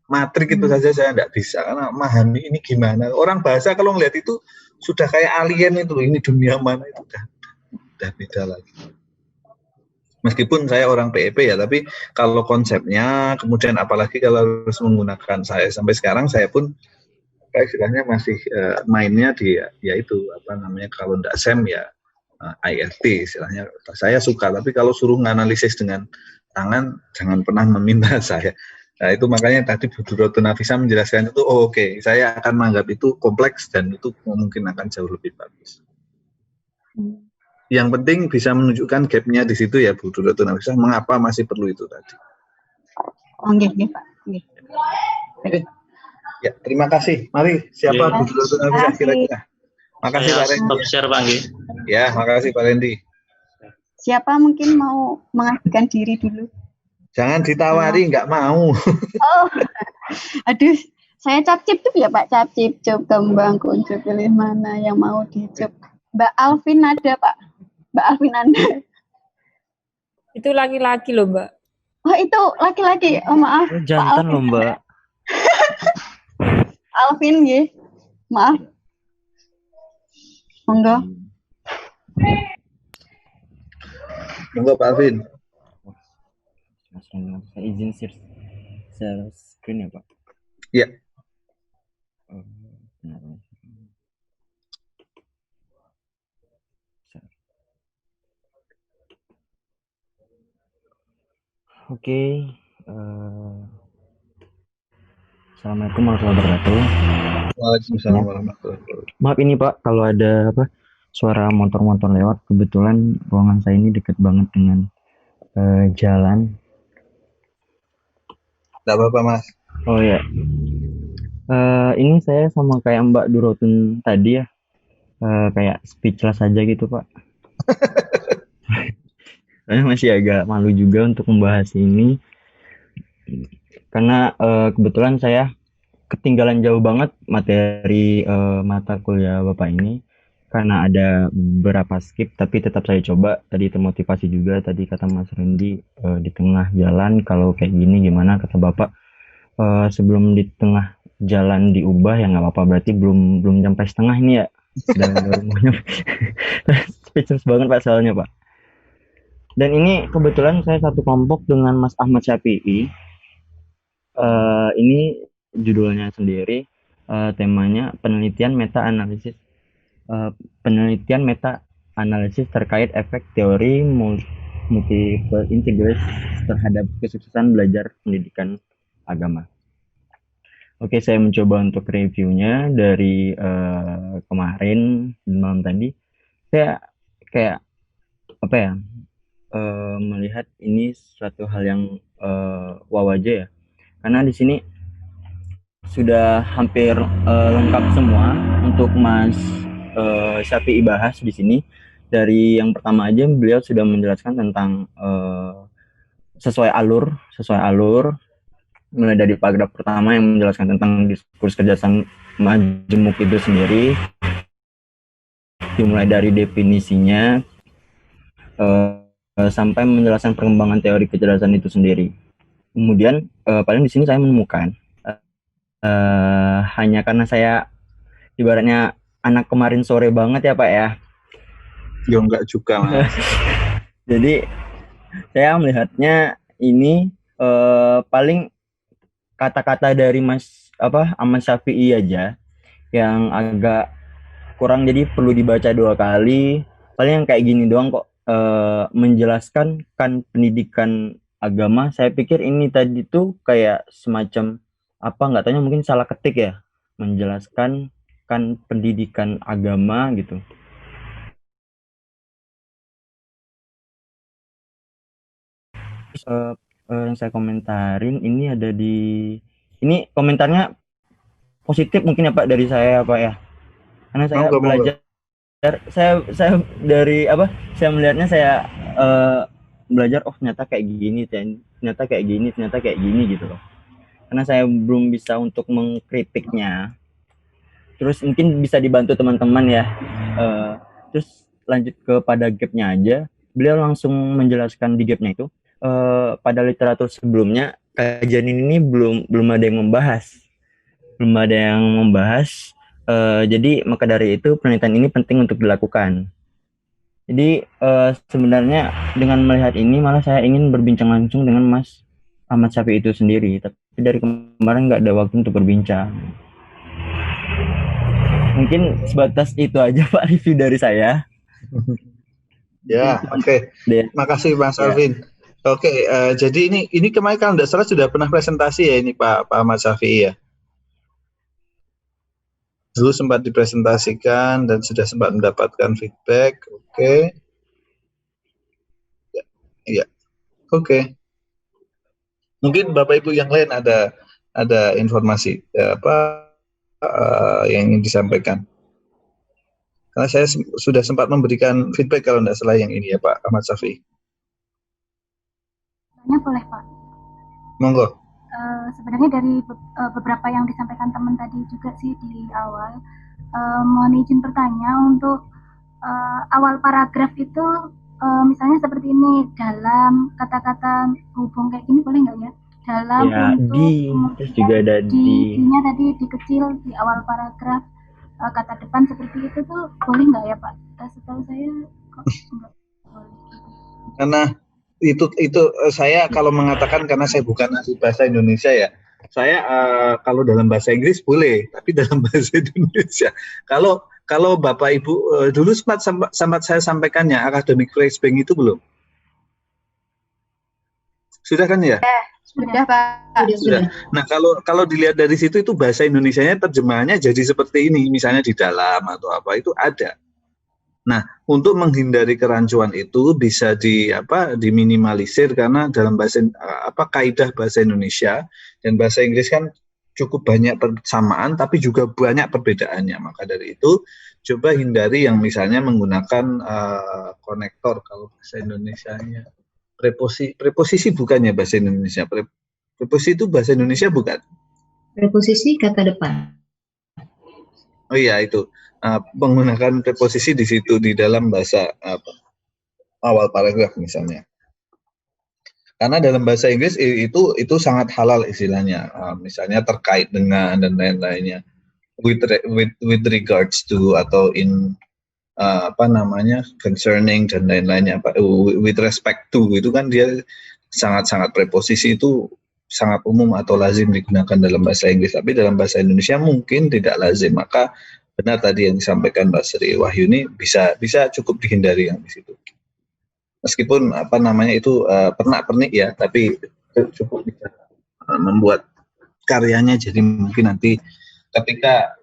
Matrik itu saja saya tidak bisa. Karena memahami ini gimana. Orang bahasa kalau ngelihat itu, sudah kayak alien itu. Ini dunia mana itu. Udah beda lagi. Meskipun saya orang PEP ya, tapi kalau konsepnya, kemudian apalagi kalau harus menggunakan saya sampai sekarang, saya pun istilahnya masih mainnya di itu kalau tidak SEM ya IRT istilahnya. Saya suka, tapi kalau suruh menganalisis dengan tangan jangan pernah meminta saya. Nah itu makanya tadi Bu Durotun Nafisa menjelaskan itu, oke, saya akan menganggap itu kompleks dan itu mungkin akan jauh lebih bagus. Yang penting bisa menunjukkan gap-nya di situ ya Bu Dr. Nafisah, mengapa masih perlu itu tadi. Oke, Pak. Oke. Ya, terima kasih. Mari, siapa Bu Dr. Nafisah kira-kira? Makasih Pak Rendi. Stop share Pak Anggi. Ya, makasih Pak Rendi. Siapa mungkin mau mengajukan diri dulu? Jangan ditawari, nggak mau. Oh, aduh, saya capcip ya Pak, capcip, cop, kembang, kuncup, pilih mana yang mau dicop. Mbak Alvin ada Pak, Mbak Alvin Anda. Itu laki-laki loh, Mbak. Oh itu laki-laki, oh maaf. Jantan loh Mbak. Alvin ya, maaf. Monggo. Monggo Pak Alvin. Saya izin share screen ya Pak. Iya. Oke. Assalamualaikum warahmatullahi wabarakatuh. Waalaikumsalam warahmatullahi wabarakatuh. Maaf ini Pak, kalau ada suara motor-motor lewat. Kebetulan ruangan saya ini dekat banget dengan jalan. Tidak apa-apa Mas. Oh ya. Ini saya sama kayak Mbak Durotun tadi ya. Kayak speechless aja gitu Pak. Saya masih agak malu juga untuk membahas ini. Karena kebetulan saya ketinggalan jauh banget materi mata kuliah Bapak ini. Karena ada beberapa skip, tapi tetap saya coba. Tadi termotivasi juga, tadi kata Mas Rendi, di tengah jalan kalau kayak gini gimana, kata Bapak. Sebelum di tengah jalan diubah ya nggak apa-apa, berarti belum sampai setengah ini ya. Speechless banget Pak soalnya Pak. Dan ini kebetulan saya satu kelompok dengan Mas Ahmad Syafi'i. Ini judulnya sendiri, temanya penelitian meta-analisis. Penelitian meta-analisis terkait efek teori multiple integrasi terhadap kesuksesan belajar pendidikan agama. Oke, saya mencoba untuk reviewnya dari kemarin malam tadi. Saya kayak melihat ini suatu hal yang wow aja ya, karena di sini sudah hampir lengkap semua untuk Mas Syafi'i bahas di sini. Dari yang pertama aja beliau sudah menjelaskan tentang sesuai alur, mulai dari paragraf pertama yang menjelaskan tentang diskurs kerjasama majemuk itu sendiri, dimulai dari definisinya sampai menjelaskan perkembangan teori kecerdasan itu sendiri. Kemudian paling di sini saya menemukan hanya karena saya ibaratnya anak kemarin sore banget ya Pak ya. Ya enggak juga Mas. Jadi saya melihatnya ini paling kata-kata dari Ahmad Syafi'i aja yang agak kurang, jadi perlu dibaca 2 kali. Paling yang kayak gini doang kok, menjelaskan kan pendidikan agama. Saya pikir ini tadi tuh kayak semacam nggak tanya, mungkin salah ketik ya, menjelaskan kan pendidikan agama gitu. Yang saya komentarin ini ada ini komentarnya positif mungkin ya Pak dari saya Pak ya, karena saya belajar. Saya dari saya melihatnya, saya belajar ternyata kayak gini, ternyata kayak gini gitu loh. Karena saya belum bisa untuk mengkritiknya, terus mungkin bisa dibantu teman-teman ya. Terus lanjut kepada gapnya aja, beliau langsung menjelaskan di gapnya itu, pada literatur sebelumnya kajian ini belum ada yang membahas. Jadi maka dari itu penelitian ini penting untuk dilakukan. Jadi sebenarnya dengan melihat ini malah saya ingin berbincang langsung dengan Mas Ahmad Syafi'i itu sendiri, tapi dari kemarin nggak ada waktu untuk berbincang. Mungkin sebatas itu aja Pak review dari saya. Ya, oke. Makasih Mas Alvin. Oke, jadi ini kemarin kalau tidak salah sudah pernah presentasi ya ini Pak Ahmad Syafi'i ya. dulu sempat dipresentasikan dan sudah sempat mendapatkan feedback. Oke. Ya. Oke. Mungkin Bapak Ibu yang lain ada informasi yang ingin disampaikan. Karena saya sudah sempat memberikan feedback kalau tidak salah yang ini ya Pak Ahmad Syafi'i. Boleh Pak. Monggo. Sebenarnya dari beberapa yang disampaikan teman tadi juga sih di awal, mohon izin bertanya untuk awal paragraf itu misalnya seperti ini, dalam kata-kata hubung kayak gini boleh nggak ya? Dalam ya, untuk terus juga ada di-nya tadi dikecil di awal paragraf, kata depan seperti itu tuh boleh nggak ya Pak? Setahu saya kok nggak boleh. Karena itu saya kalau mengatakan karena saya bukan ahli bahasa Indonesia ya. Saya kalau dalam bahasa Inggris boleh, tapi dalam bahasa Indonesia kalau Bapak Ibu dulu sempat saya sampaikannya academic phrase bank itu belum? Sudah kan ya? Sudah Pak. Sudah. Nah, kalau dilihat dari situ itu bahasa Indonesianya terjemahannya jadi seperti ini, misalnya di dalam atau apa itu ada. Nah, untuk menghindari kerancuan itu bisa diminimalisir karena dalam bahasa kaidah bahasa Indonesia dan bahasa Inggris kan cukup banyak persamaan tapi juga banyak perbedaannya. Maka dari itu coba hindari yang misalnya menggunakan konektor kalau bahasa Indonesianya. Preposisi bukannya bahasa Indonesia. Preposisi itu bahasa Indonesia bukan? Preposisi kata depan. Oh iya itu. Menggunakan preposisi di situ di dalam bahasa awal paragraf misalnya. Karena dalam bahasa Inggris itu sangat halal istilahnya, misalnya terkait dengan dan lain-lainnya, with regards to atau in concerning dan lain-lainnya, with respect to itu kan dia sangat-sangat preposisi itu sangat umum atau lazim digunakan dalam bahasa Inggris, tapi dalam bahasa Indonesia mungkin tidak lazim. Maka benar tadi yang disampaikan Mbak Sri Wahyuni bisa cukup dihindari yang di situ. Meskipun itu pernak-pernik ya, tapi cukup bisa membuat karyanya jadi mungkin nanti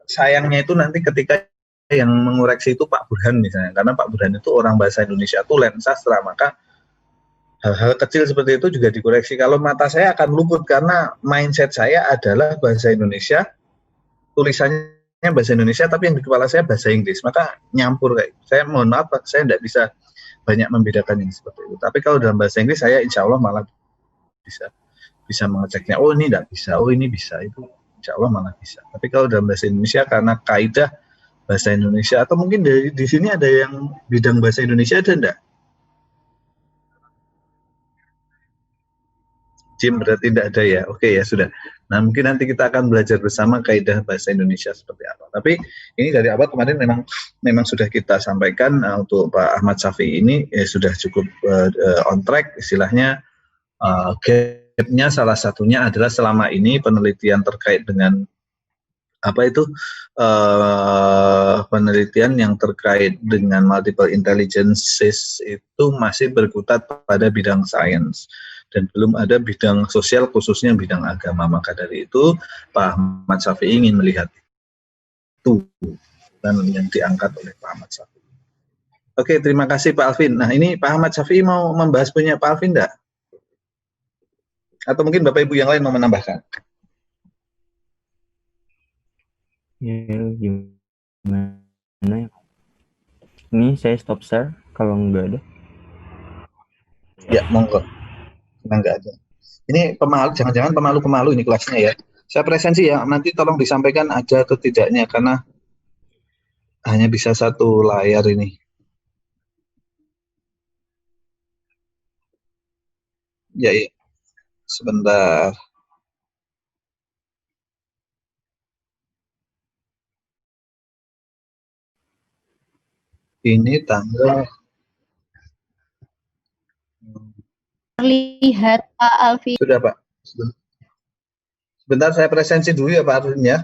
sayangnya itu nanti ketika yang mengoreksi itu Pak Burhan misalnya, karena Pak Burhan itu orang bahasa Indonesia tulen sastra, maka hal-hal kecil seperti itu juga dikoreksi. Kalau mata saya akan luput karena mindset saya adalah bahasa Indonesia, tulisannya bahasa Indonesia, tapi yang di kepala saya bahasa Inggris, maka nyampur kayak. Saya mohon maaf, saya tidak bisa banyak membedakan yang seperti itu. Tapi kalau dalam bahasa Inggris saya insya Allah malah bisa mengeceknya. Oh ini tidak bisa, oh ini bisa, itu insya Allah malah bisa. Tapi kalau dalam bahasa Indonesia karena kaidah bahasa Indonesia atau mungkin di sini ada yang bidang bahasa Indonesia ada enggak? Jim berarti tidak ada ya. Oke ya sudah. Nah mungkin nanti kita akan belajar bersama kaidah bahasa Indonesia seperti apa. Tapi ini dari awal kemarin memang sudah kita sampaikan untuk Pak Ahmad Syafi'i ini sudah cukup on track istilahnya. Gapnya salah satunya adalah selama ini penelitian terkait dengan penelitian yang terkait dengan multiple intelligences itu masih berkutat pada bidang sains dan belum ada bidang sosial khususnya bidang agama. Maka dari itu Pak Ahmad Syafi'i ingin melihat itu dan yang diangkat oleh Pak Ahmad Syafi'i. Oke, terima kasih Pak Alvin. Nah ini Pak Ahmad Syafi'i mau membahas punya Pak Alvin enggak? Atau mungkin Bapak Ibu yang lain mau menambahkan? Ya, gimana ya? Ini saya stop share kalau nggak ada. Ya, monggo. Nggak ada. Ini pemalu, jangan-jangan pemalu ini kelasnya ya. Saya presensi ya, nanti tolong disampaikan ada atau tidaknya karena hanya bisa satu layar ini. Ya, ya. Sebentar. Ini tanggal Terlihat Pak Alvin. sudah Pak. Sebentar saya presensi dulu ya Pak Alvin ya.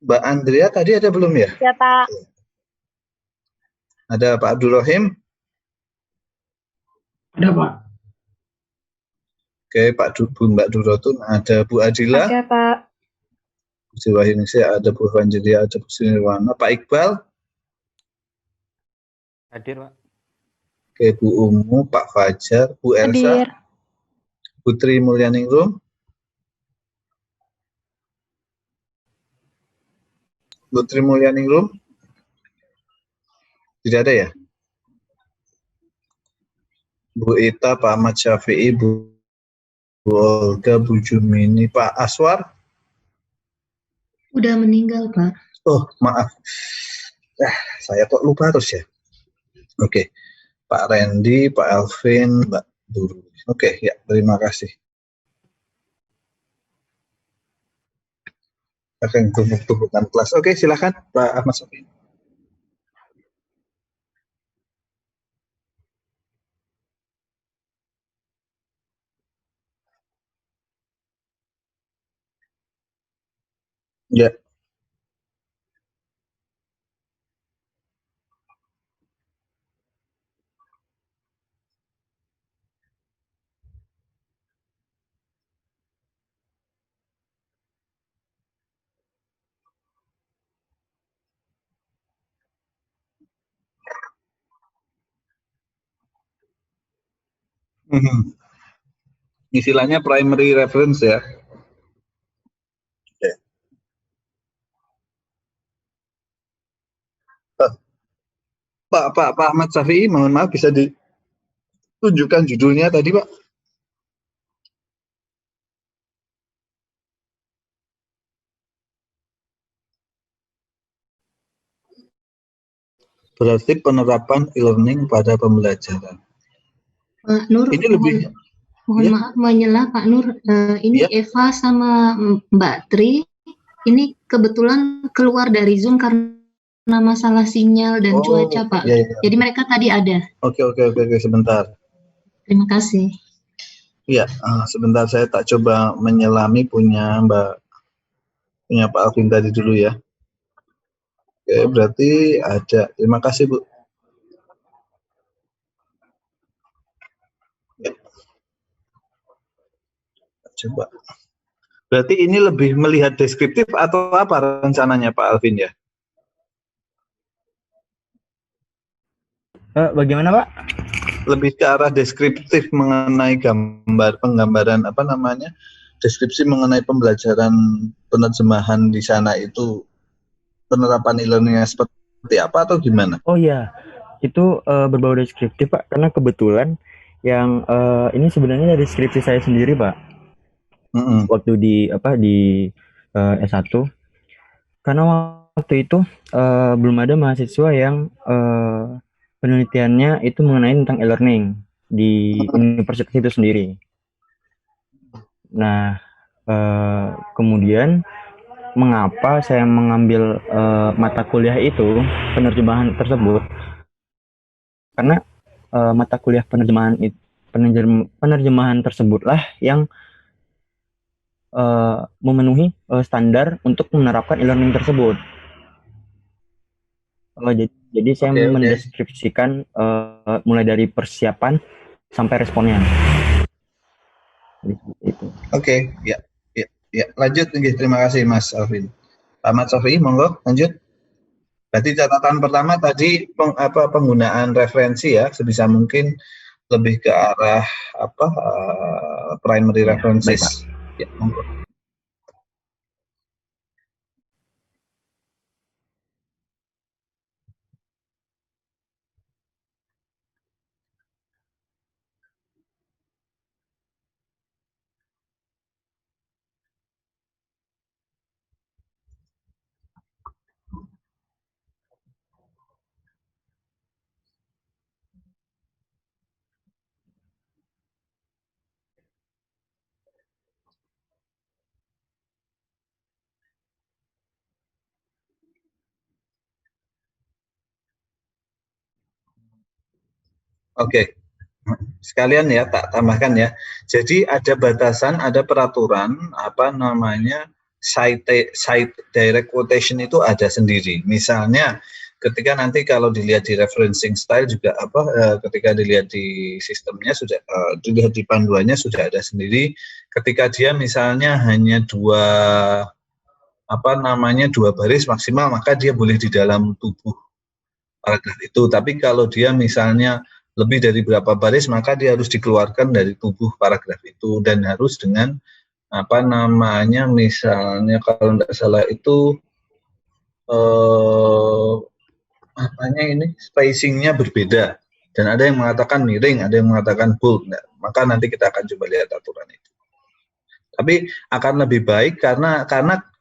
Mbak Andrea tadi ada belum ya? Ya Pak. Ada Pak Abdul Rahim? Ada Pak. Oke, Mbak Durotun, ada Bu Adila. Oke, Pak. Bu Jiwahiningsih, ada Bu Evangelia, ada Bu Sinirwana. Pak Iqbal. Hadir, Pak. Oke, Bu Umu, Pak Fajar, Bu Elsa. Hadir. Putri Mulyaningrum. Putri Mulyaningrum. Tidak ada ya? Bu Ita, Pak Ahmad Syafi'i, Bu Olga, Bu Jumini, Pak Aswar. Udah meninggal, Pak. Oh, maaf. Saya kok lupa terus ya. Oke. Pak Randy, Pak Alvin, Mbak Duru. Oke, ya, terima kasih. Akan tubuhkan kelas. Oke, silakan Pak Ahmad Syafi'i. Ya. Istilahnya primary reference ya. Oke. Pak Ahmad Syafi'i, mohon maaf bisa ditunjukkan judulnya tadi, Pak. Berarti penerapan e-learning pada pembelajaran. Pak Nur, ini lebih mohon ya. Maaf menyela Pak Nur, ini Ya. Eva sama Mbak Tri, ini kebetulan keluar dari Zoom karena masalah sinyal dan cuaca, Pak. Ya, ya. Jadi mereka tadi ada. Oke, sebentar. Terima kasih. Iya, sebentar saya tak coba menyelami punya Pak Alvin tadi dulu ya. Oke, berarti ada. Terima kasih, Bu. Ya. Coba. Berarti ini lebih melihat deskriptif atau apa rencananya Pak Alvin ya? Bagaimana, Pak? Lebih ke arah deskriptif mengenai penggambaran deskripsi mengenai pembelajaran penerjemahan di sana itu penerapan e-learningnya seperti apa atau gimana? Oh iya, itu berbau deskriptif, Pak, karena kebetulan yang ini sebenarnya dari skripsi saya sendiri, Pak. Waktu di S1, karena waktu itu belum ada mahasiswa yang penelitiannya itu mengenai tentang e-learning di universitas itu sendiri. Nah, kemudian mengapa saya mengambil mata kuliah itu, penerjemahan tersebut? Karena mata kuliah penerjemahan tersebutlah yang memenuhi standar untuk menerapkan e-learning tersebut. Jadi saya mendeskripsikan mulai dari persiapan sampai responnya. Oke, ya, lanjut. Terima kasih Mas Alvin. Pak Ahmad Syafi'i, monggo lanjut. Berarti catatan pertama tadi penggunaan referensi ya, sebisa mungkin lebih ke arah primary references. Ya, monggo. Oke. Sekalian ya, tak tambahkan ya. Jadi ada batasan, ada peraturan, site direct quotation itu ada sendiri. Misalnya ketika nanti kalau dilihat di referencing style juga ketika dilihat di sistemnya sudah dilihat di panduannya sudah ada sendiri. Ketika dia misalnya hanya dua baris maksimal, maka dia boleh di dalam tubuh paragraf itu. Tapi kalau dia misalnya lebih dari berapa baris, maka dia harus dikeluarkan dari tubuh paragraf itu dan harus dengan misalnya kalau tidak salah itu spacingnya berbeda, dan ada yang mengatakan miring, ada yang mengatakan bold. Nah, maka nanti kita akan coba lihat aturan itu. Tapi akan lebih baik karena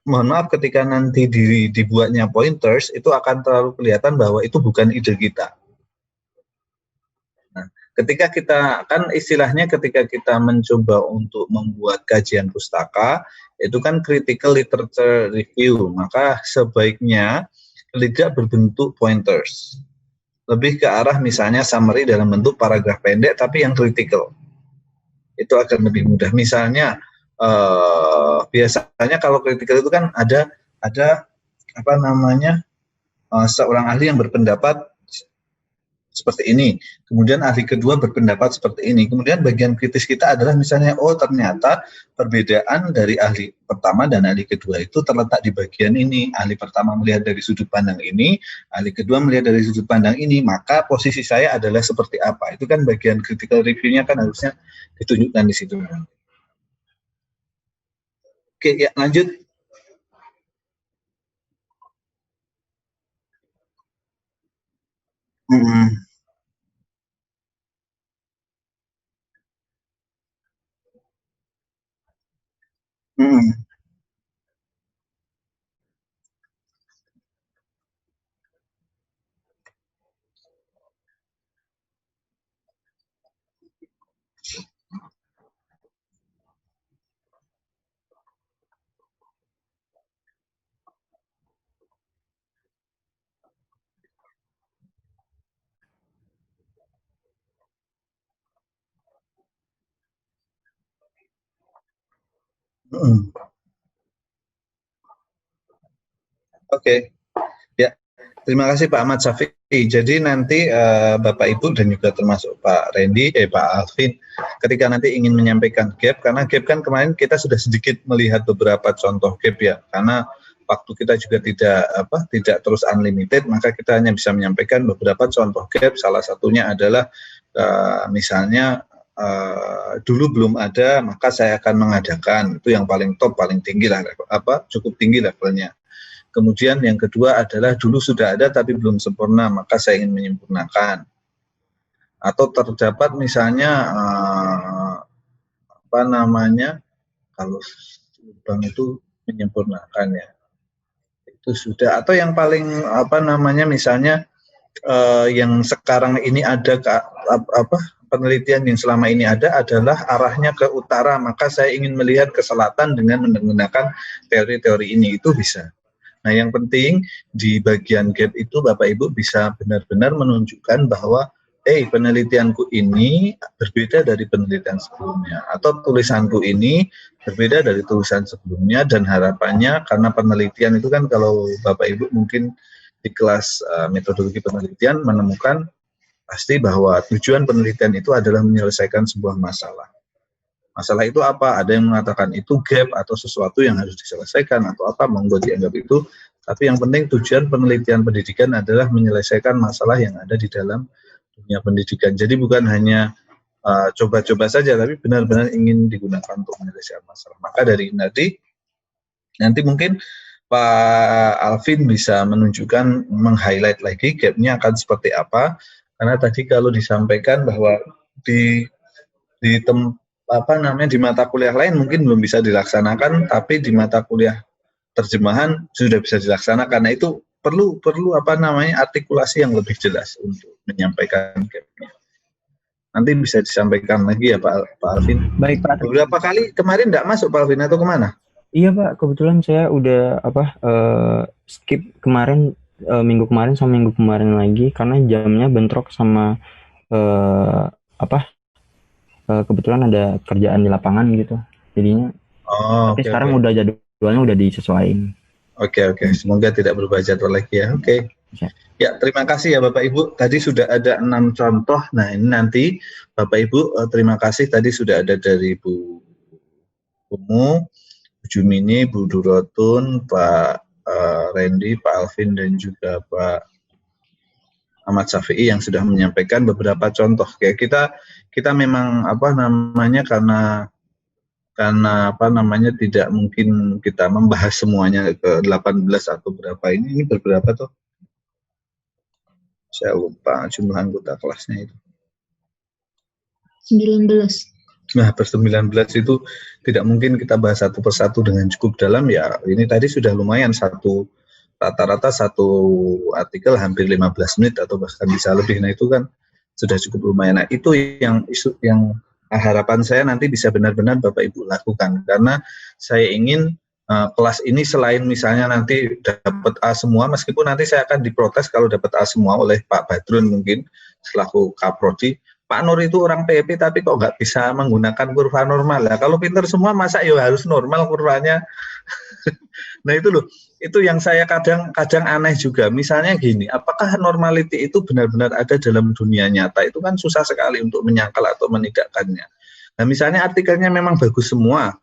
mohon maaf, ketika nanti dibuatnya pointers itu akan terlalu kelihatan bahwa itu bukan ide kita. Nah, ketika kita kan istilahnya ketika kita mencoba untuk membuat kajian pustaka itu kan critical literature review, maka sebaiknya tidak berbentuk pointers, lebih ke arah misalnya summary dalam bentuk paragraf pendek tapi yang critical, itu akan lebih mudah. Misalnya biasanya kalau critical itu kan ada seorang ahli yang berpendapat seperti ini, kemudian ahli kedua berpendapat seperti ini, kemudian bagian kritis kita adalah misalnya ternyata perbedaan dari ahli pertama dan ahli kedua itu terletak di bagian ini. Ahli pertama melihat dari sudut pandang ini, ahli kedua melihat dari sudut pandang ini, maka posisi saya adalah seperti apa. Itu kan bagian critical review-nya kan harusnya ditunjukkan di situ. Oke, ya lanjut. Oke, ya terima kasih Pak Ahmad Syafiq. Jadi nanti Bapak Ibu dan juga termasuk Pak Alvin, ketika nanti ingin menyampaikan gap, karena gap kan kemarin kita sudah sedikit melihat beberapa contoh gap ya, karena waktu kita juga tidak terus unlimited, maka kita hanya bisa menyampaikan beberapa contoh gap. Salah satunya adalah misalnya dulu belum ada, maka saya akan mengadakan. Itu yang paling top, paling tinggi lah, cukup tinggi levelnya. Kemudian yang kedua adalah dulu sudah ada tapi belum sempurna, maka saya ingin menyempurnakan. Atau terdapat misalnya kalau lubang itu menyempurnakan ya, itu sudah. Atau yang paling misalnya yang sekarang ini ada penelitian yang selama ini ada adalah arahnya ke utara, maka saya ingin melihat ke selatan dengan menggunakan teori-teori ini, itu bisa. Nah, yang penting di bagian gap itu Bapak Ibu bisa benar-benar menunjukkan bahwa penelitianku ini berbeda dari penelitian sebelumnya, atau tulisanku ini berbeda dari tulisan sebelumnya, dan harapannya karena penelitian itu kan kalau Bapak Ibu mungkin di kelas metodologi penelitian menemukan pasti bahwa tujuan penelitian itu adalah menyelesaikan sebuah masalah. Masalah itu apa? Ada yang mengatakan itu gap atau sesuatu yang harus diselesaikan atau apa, monggo dianggap itu. Tapi yang penting tujuan penelitian pendidikan adalah menyelesaikan masalah yang ada di dalam dunia pendidikan. Jadi bukan hanya coba-coba saja, tapi benar-benar ingin digunakan untuk menyelesaikan masalah. Maka dari nanti mungkin Pak Alvin bisa menunjukkan, meng-highlight lagi gap-nya akan seperti apa. Karena tadi kalau disampaikan bahwa di mata kuliah lain mungkin belum bisa dilaksanakan, tapi di mata kuliah terjemahan sudah bisa dilaksanakan. Nah, itu perlu artikulasi yang lebih jelas untuk menyampaikan gap-nya. Nanti bisa disampaikan lagi ya Pak Alvin. Baik Pak. Beberapa kali kemarin tidak masuk Pak Alvin atau kemana? Iya Pak, kebetulan saya udah skip kemarin, minggu kemarin sama minggu kemarin lagi karena jamnya bentrok sama kebetulan ada kerjaan di lapangan gitu, jadinya. Tapi sekarang udah jadwalnya udah disesuaikan. Oke. Semoga tidak berubah jadwal lagi ya. Oke. Ya, terima kasih ya Bapak Ibu. Tadi sudah ada 6 contoh. Nah, ini nanti Bapak Ibu terima kasih tadi sudah ada dari Bu Umu, Bu Jumini, Bu Durotun, Pak Randy, Pak Alvin, dan juga Pak Ahmad Syafi'i yang sudah menyampaikan beberapa contoh. Kayak kita memang karena apa namanya tidak mungkin kita membahas semuanya ke 18 atau berapa ini berberapa tuh? Saya lupa jumlah anggota kelasnya itu. 19. Nah, per-19 itu tidak mungkin kita bahas satu persatu dengan cukup dalam ya. Ini tadi sudah lumayan rata-rata satu artikel hampir 15 menit atau bahkan bisa lebih. Nah, itu kan sudah cukup lumayan. Nah, itu yang harapan saya nanti bisa benar-benar Bapak Ibu lakukan, karena saya ingin kelas ini selain misalnya nanti dapat A semua, meskipun nanti saya akan diprotes kalau dapat A semua oleh Pak Badrun mungkin selaku Kaprodi. Pak Nur itu orang PEP tapi kok nggak bisa menggunakan kurva normal ya. Kalau pinter semua masa ya harus normal kurvanya. Nah itu loh, itu yang saya kadang aneh juga. Misalnya gini, apakah normality itu benar-benar ada dalam dunia nyata? Itu kan susah sekali untuk menyangkal atau menidakkannya. Nah misalnya artikelnya memang bagus semua.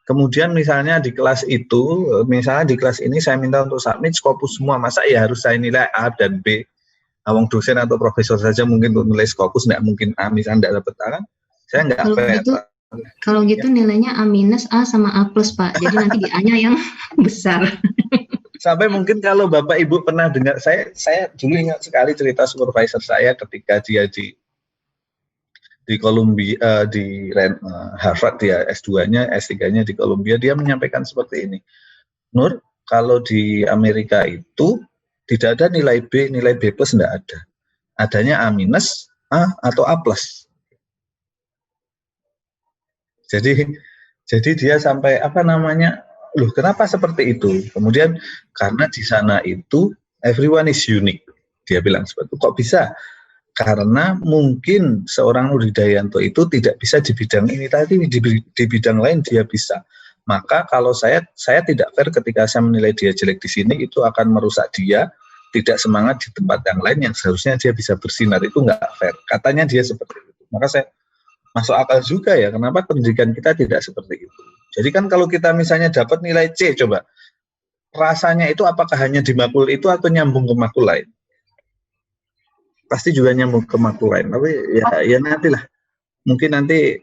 Kemudian misalnya di kelas itu, misalnya di kelas ini saya minta untuk submit Scopus semua. Masa ya harus saya nilai A dan B? Awang dosen atau profesor saja mungkin untuk nilai Scopus, nggak mungkin A, misalnya nggak dapat A kan? Saya nggak Kalau gitu nilainya A minus A sama A plus Pak. Jadi nanti di A-nya yang besar. Sampai mungkin kalau Bapak Ibu pernah dengar, saya dulu ingat sekali cerita supervisor saya ketika dia di Columbia, di Harvard, dia S2-nya, S3-nya di Columbia, dia menyampaikan seperti ini. Nur, kalau di Amerika itu tidak ada nilai B plus tidak ada. Adanya A minus, A atau A plus. Jadi dia sampai loh kenapa seperti itu? Kemudian karena di sana itu everyone is unique. Dia bilang seperti itu. Kok bisa? Karena mungkin seorang Nur Hidayanto itu tidak bisa di bidang ini, tapi di bidang lain dia bisa. Maka kalau saya tidak fair ketika saya menilai dia jelek di sini, itu akan merusak dia, tidak semangat di tempat yang lain yang seharusnya dia bisa bersinar, itu nggak fair. Katanya dia seperti itu. Maka saya masuk akal juga ya, kenapa pendidikan kita tidak seperti itu. Jadi kan kalau kita misalnya dapat nilai C, coba, rasanya itu apakah hanya di makul itu atau nyambung ke makul lain? Pasti juga nyambung ke makul lain, tapi ya nantilah. Mungkin nanti,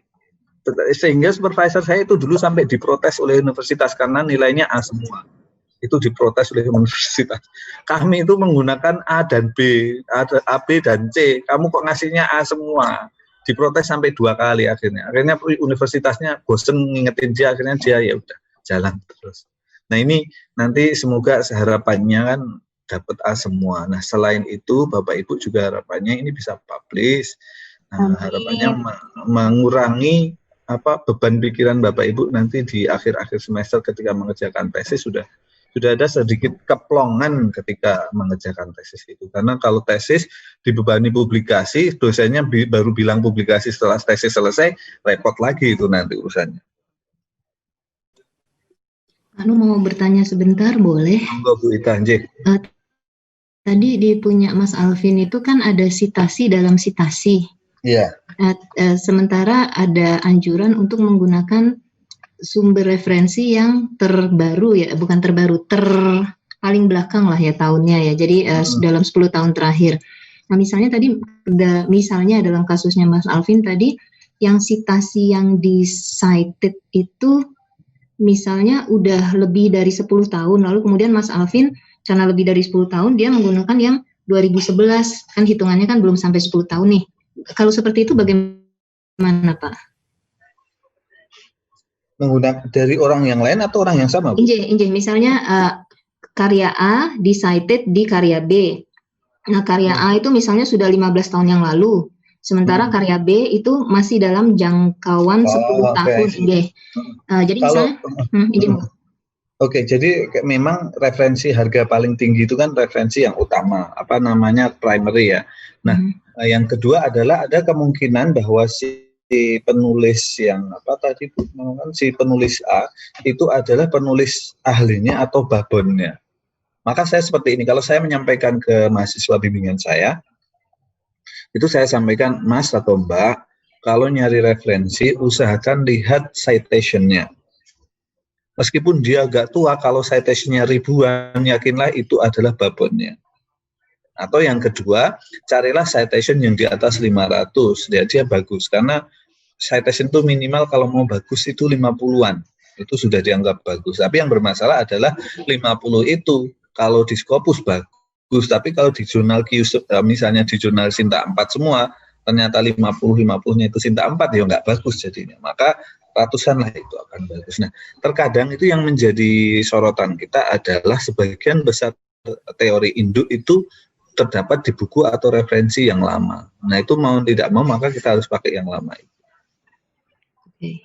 sehingga supervisor saya itu dulu sampai diprotes oleh universitas karena nilainya A semua. Itu diprotes oleh universitas. Kami itu menggunakan A dan B, A, B dan C. Kamu kok ngasihnya A semua? Diprotes sampai 2 kali akhirnya. Akhirnya universitasnya bosen ngingetin dia, akhirnya dia ya udah jalan terus. Nah ini nanti semoga harapannya kan dapat A semua. Nah selain itu Bapak Ibu juga harapannya ini bisa publish. Nah, harapannya mengurangi beban pikiran Bapak Ibu nanti di akhir-akhir semester ketika mengerjakan tesis sudah ada sedikit keplongan ketika mengerjakan tesis itu. Karena kalau tesis dibebani publikasi, dosennya baru bilang publikasi setelah tesis selesai, repot lagi itu nanti urusannya. Mau bertanya sebentar, boleh? Enggak, Bu Ita, tadi di punya Mas Alvin itu kan ada sitasi dalam sitasi. Iya. Sementara ada anjuran untuk menggunakan sumber referensi yang terbaru ya, bukan terbaru, paling belakang lah ya tahunnya ya. Jadi dalam 10 tahun terakhir. Nah misalnya tadi, misalnya dalam kasusnya Mas Alvin tadi, yang sitasi yang di cited itu misalnya udah lebih dari 10 tahun, lalu kemudian Mas Alvin karena lebih dari 10 tahun dia menggunakan yang 2011, kan hitungannya kan belum sampai 10 tahun nih. Kalau seperti itu bagaimana Pak? Menggunakan dari orang yang lain atau orang yang sama? Injih, misalnya karya A di-cited di karya B. Nah, karya A itu misalnya sudah 15 tahun yang lalu. Sementara karya B itu masih dalam jangkauan 10 tahun. Jadi misalnya Oke, jadi memang referensi harga paling tinggi itu kan referensi yang utama, primary ya. Nah, yang kedua adalah ada kemungkinan bahwa si penulis yang si penulis A itu adalah penulis ahlinya atau babonnya. Maka saya seperti ini, kalau saya menyampaikan ke mahasiswa bimbingan saya, itu saya sampaikan, Mas atau Mbak, kalau nyari referensi, usahakan lihat citation-nya. Meskipun dia agak tua, kalau citation-nya ribuan, yakinlah itu adalah babonnya. Atau yang kedua, carilah citation yang di atas 500, dia bagus. Karena citation itu minimal kalau mau bagus itu 50-an. Itu sudah dianggap bagus. Tapi yang bermasalah adalah 50 itu kalau di Scopus bagus, tapi kalau di jurnal Q, misalnya di jurnal Sinta 4 semua, ternyata 50-50-nya itu Sinta 4, ya nggak bagus jadinya. Maka ratusan lah itu akan bagus. Nah, terkadang itu yang menjadi sorotan kita adalah sebagian besar teori induk itu terdapat di buku atau referensi yang lama. Nah, itu mau tidak mau maka kita harus pakai yang lama. Oke.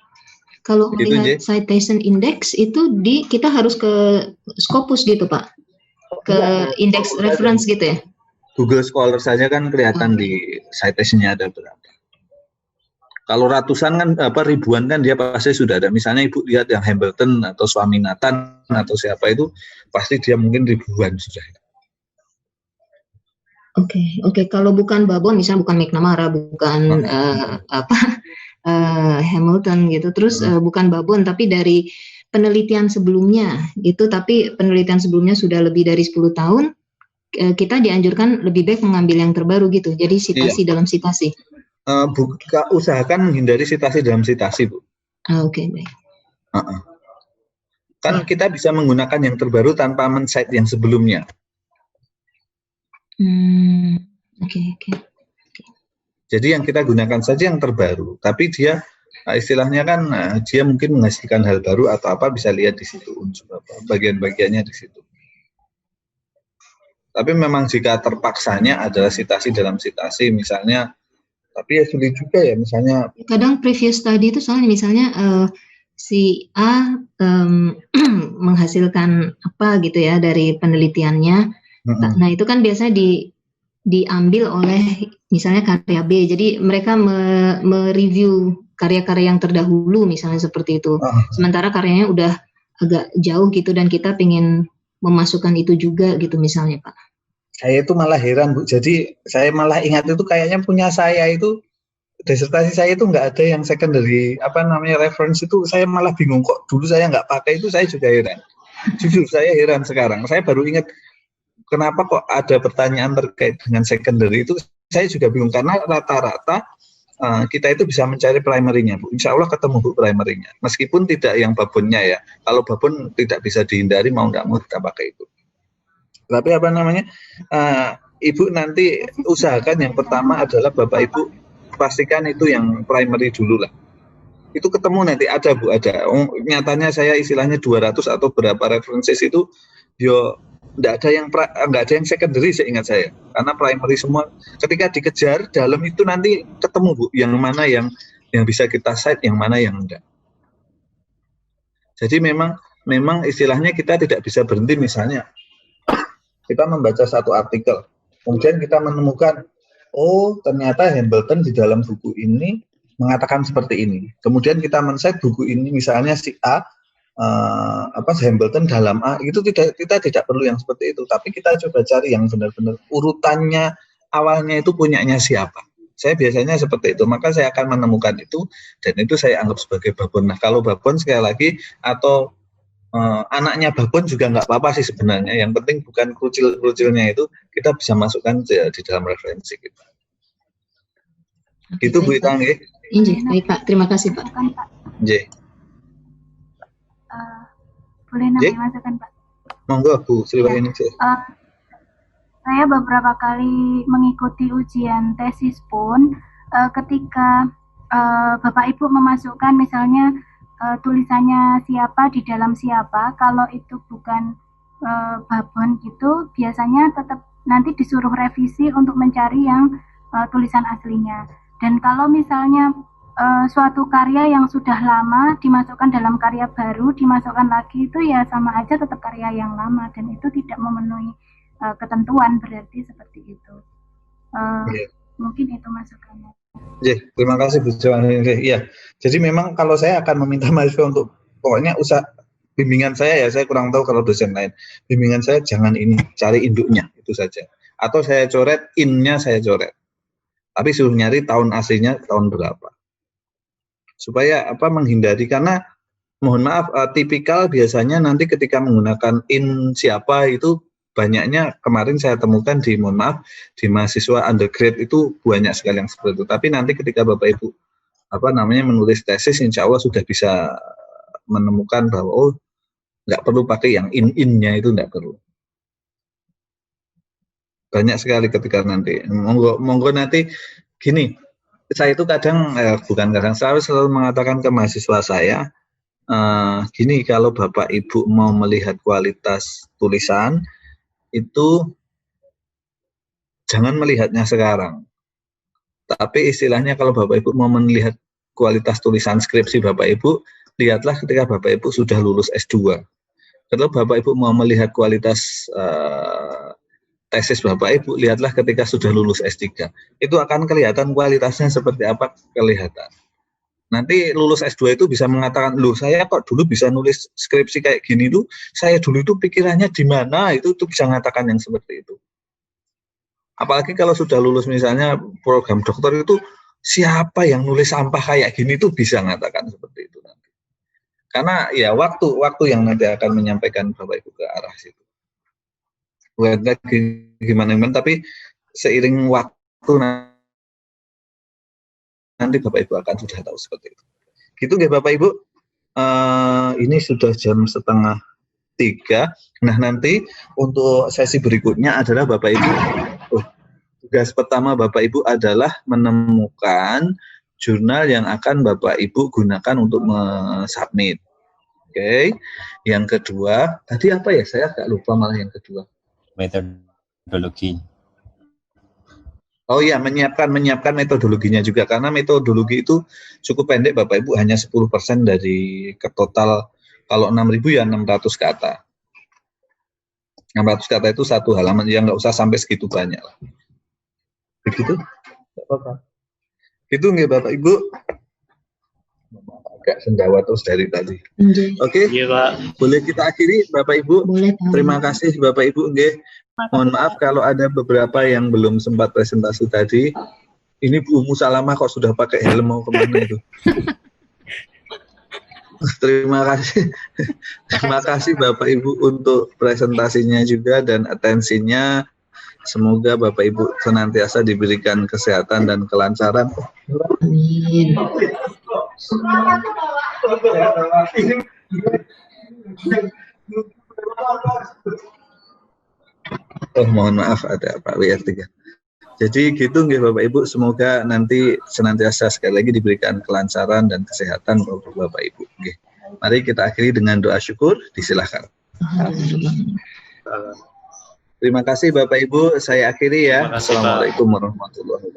Kalau melihat citation index itu kita harus ke Scopus gitu, Pak? Ke index reference gitu ya? Google Scholar saja kan kelihatan di citation-nya ada berapa. Kalau ratusan kan, ribuan kan dia pasti sudah ada. Misalnya Ibu lihat yang Hambleton atau Swaminathan atau siapa itu, pasti dia mungkin ribuan sudah. Oke. Kalau bukan Babon, misalnya bukan McNamara, bukan Hamilton gitu, terus bukan Babon, tapi dari penelitian sebelumnya gitu, tapi penelitian sebelumnya sudah lebih dari 10 tahun, kita dianjurkan lebih baik mengambil yang terbaru gitu, jadi citasi dalam citasi. Usahakan menghindari citasi dalam citasi, Bu. Oke, baik. Kan kita bisa menggunakan yang terbaru tanpa men-cite yang sebelumnya. Oke. Jadi yang kita gunakan saja yang terbaru, tapi dia istilahnya kan dia mungkin menghasilkan hal baru atau apa, bisa lihat di situ unsur apa, bagian-bagiannya di situ. Tapi memang jika terpaksanya adalah citasi dalam citasi misalnya, tapi ya sulit juga ya misalnya. Kadang previous study itu soalnya misalnya si A menghasilkan apa gitu ya dari penelitiannya. Nah itu kan biasanya diambil oleh misalnya karya B. Jadi mereka mereview karya-karya yang terdahulu misalnya seperti itu. Sementara karyanya udah agak jauh gitu dan kita pengen memasukkan itu juga gitu misalnya, Pak. Saya itu malah heran, Bu. Jadi saya malah ingat itu kayaknya punya saya itu disertasi saya itu nggak ada yang secondary reference itu. Saya malah bingung kok dulu saya nggak pakai itu. Saya juga heran. Jujur saya heran sekarang. Saya baru ingat kenapa kok ada pertanyaan terkait dengan secondary itu. Saya juga bingung karena rata-rata kita itu bisa mencari primary-nya, Bu. Insya Allah ketemu, Bu, primary-nya. Meskipun tidak yang babonnya ya. Kalau babon tidak bisa dihindari, mau nggak mau kita pakai itu. Tapi Ibu nanti usahakan yang pertama adalah Bapak Ibu pastikan itu yang primary dulu lah. Itu ketemu nanti ada, Bu, ada. Nyatanya saya istilahnya 200 atau berapa references itu nggak ada yang secondary seingat saya, karena primary semua. Ketika dikejar dalam itu nanti ketemu, Bu, yang mana yang bisa kita cite, yang mana yang enggak. Jadi memang istilahnya kita tidak bisa berhenti misalnya kita membaca satu artikel, kemudian kita menemukan ternyata Hambleton di dalam buku ini mengatakan seperti ini. Kemudian kita men-cite buku ini misalnya si A Hambleton dalam A, itu kita tidak perlu yang seperti itu, tapi kita coba cari yang benar-benar urutannya awalnya itu punyanya siapa. Saya biasanya seperti itu, maka saya akan menemukan itu dan itu saya anggap sebagai babon. Nah, kalau babon sekali lagi atau anaknya babon juga nggak apa-apa sih sebenarnya. Yang penting bukan kerucil-kerucilnya itu kita bisa masukkan di dalam referensi kita. Itu Bu Ita nggih. Baik, Pak. Terima kasih, Pak. Nggih. Boleh namanya masukan, Pak? Monggo, Bu, silakan ini. Saya beberapa kali mengikuti ujian tesis pun ketika Bapak Ibu memasukkan misalnya tulisannya siapa di dalam siapa, kalau itu bukan babon gitu, biasanya tetap nanti disuruh revisi untuk mencari yang tulisan aslinya. Dan kalau misalnya suatu karya yang sudah lama dimasukkan dalam karya baru, dimasukkan lagi, itu ya sama aja tetap karya yang lama dan itu tidak memenuhi ketentuan, berarti seperti itu. Mungkin itu masukannya. Terima kasih Bu Joani. Iya, jadi memang kalau saya akan meminta mahasiswa untuk pokoknya bimbingan saya ya, saya kurang tahu kalau dosen lain. Bimbingan saya jangan ini, cari induknya itu saja. Atau saya coret in-nya saya coret. Tapi suruh nyari tahun aslinya tahun berapa. Supaya menghindari, karena mohon maaf tipikal biasanya nanti ketika menggunakan in siapa itu banyaknya kemarin saya temukan di mahasiswa undergrad itu banyak sekali yang seperti itu. Tapi nanti ketika Bapak Ibu menulis tesis, insya Allah sudah bisa menemukan bahwa nggak perlu pakai yang in-nya itu, nggak perlu. Banyak sekali ketika nanti monggo nanti gini, saya itu selalu mengatakan ke mahasiswa saya gini, kalau Bapak Ibu mau melihat kualitas tulisan itu jangan melihatnya sekarang, tapi istilahnya kalau Bapak Ibu mau melihat kualitas tulisan skripsi Bapak Ibu, lihatlah ketika Bapak Ibu sudah lulus S2. Kalau Bapak Ibu mau melihat kualitas tesis Bapak Ibu, lihatlah ketika sudah lulus S3. Itu akan kelihatan kualitasnya seperti apa, kelihatan. Nanti lulus S2 itu bisa mengatakan, loh saya kok dulu bisa nulis skripsi kayak gini tuh, saya dulu itu pikirannya di mana, itu bisa mengatakan yang seperti itu. Apalagi kalau sudah lulus misalnya program dokter itu, siapa yang nulis sampah kayak gini tuh bisa mengatakan seperti itu nanti. Karena ya waktu yang nanti akan menyampaikan Bapak Ibu ke arah situ. Bukan gimana, tapi seiring waktu nanti Bapak Ibu akan sudah tahu seperti itu. Gitu nggih Bapak Ibu. Ini sudah jam 2:30. Nah, nanti untuk sesi berikutnya adalah Bapak Ibu. Tugas pertama Bapak Ibu adalah menemukan jurnal yang akan Bapak Ibu gunakan untuk submit. Oke. Yang kedua, tadi apa ya? Saya agak lupa malah yang kedua. Metodologi. Oh iya, menyiapkan metodologinya juga, karena metodologi itu cukup pendek Bapak Ibu, hanya 10% dari total, kalau 6.000 ya 600 kata. 600 kata itu satu halaman, ya nggak usah sampai segitu banyak lah. Begitu? Nggak apa-apa. Gitu nggak Bapak Ibu? Agak sendawa terus dari tadi. Oke? Iya Pak. Boleh kita akhiri Bapak Ibu? Boleh, Pak. Terima kasih Bapak Ibu. Nggih. Mohon maaf kalau ada beberapa yang belum sempat presentasi tadi. Ini Bu Musalamah kok sudah pakai helm, mau kemana itu? Terima kasih. Terima kasih Bapak Ibu untuk presentasinya juga dan atensinya. Semoga Bapak Ibu senantiasa diberikan kesehatan dan kelancaran. Amin. Oh, mohon maaf ada Pak WR3. Jadi gitu nggih Bapak Ibu, semoga nanti senantiasa sekali lagi diberikan kelancaran dan kesehatan untuk Bapak Ibu. Nggih. Mari kita akhiri dengan doa syukur, disilahkan. Terima kasih Bapak Ibu, saya akhiri ya. Assalamualaikum warahmatullahi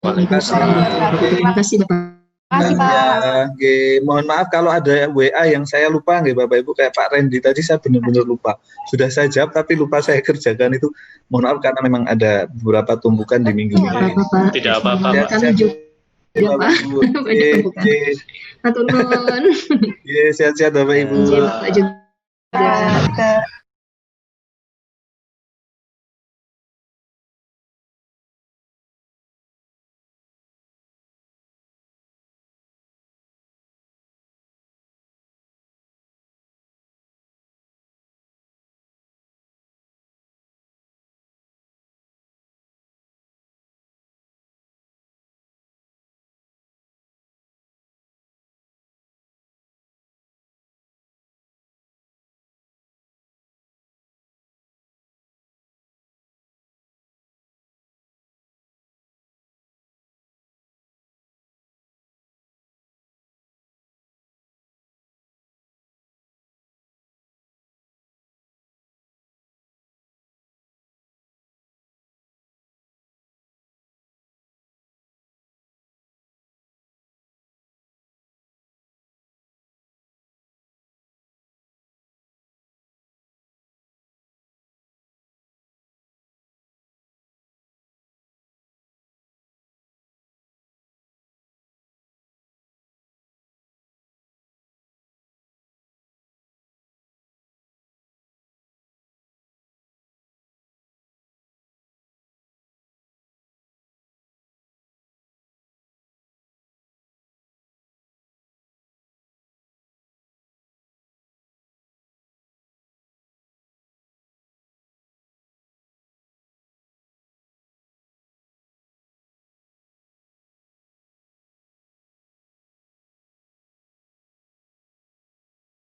wabarakatuh. Terima kasih Bapak. Ya, mohon maaf kalau ada WA yang saya lupa nggih Bapak Ibu, kayak Pak Randy tadi saya benar-benar lupa. Sudah saya jawab tapi lupa saya kerjakan itu. Mohon maaf karena memang ada beberapa tumpukan di minggu-minggu ini. Tidak apa-apa Pak. Kami juga Pak. Banyak tumpukan. Matur nuwun. Sehat-sehat Bapak Ibu. Bapak juga.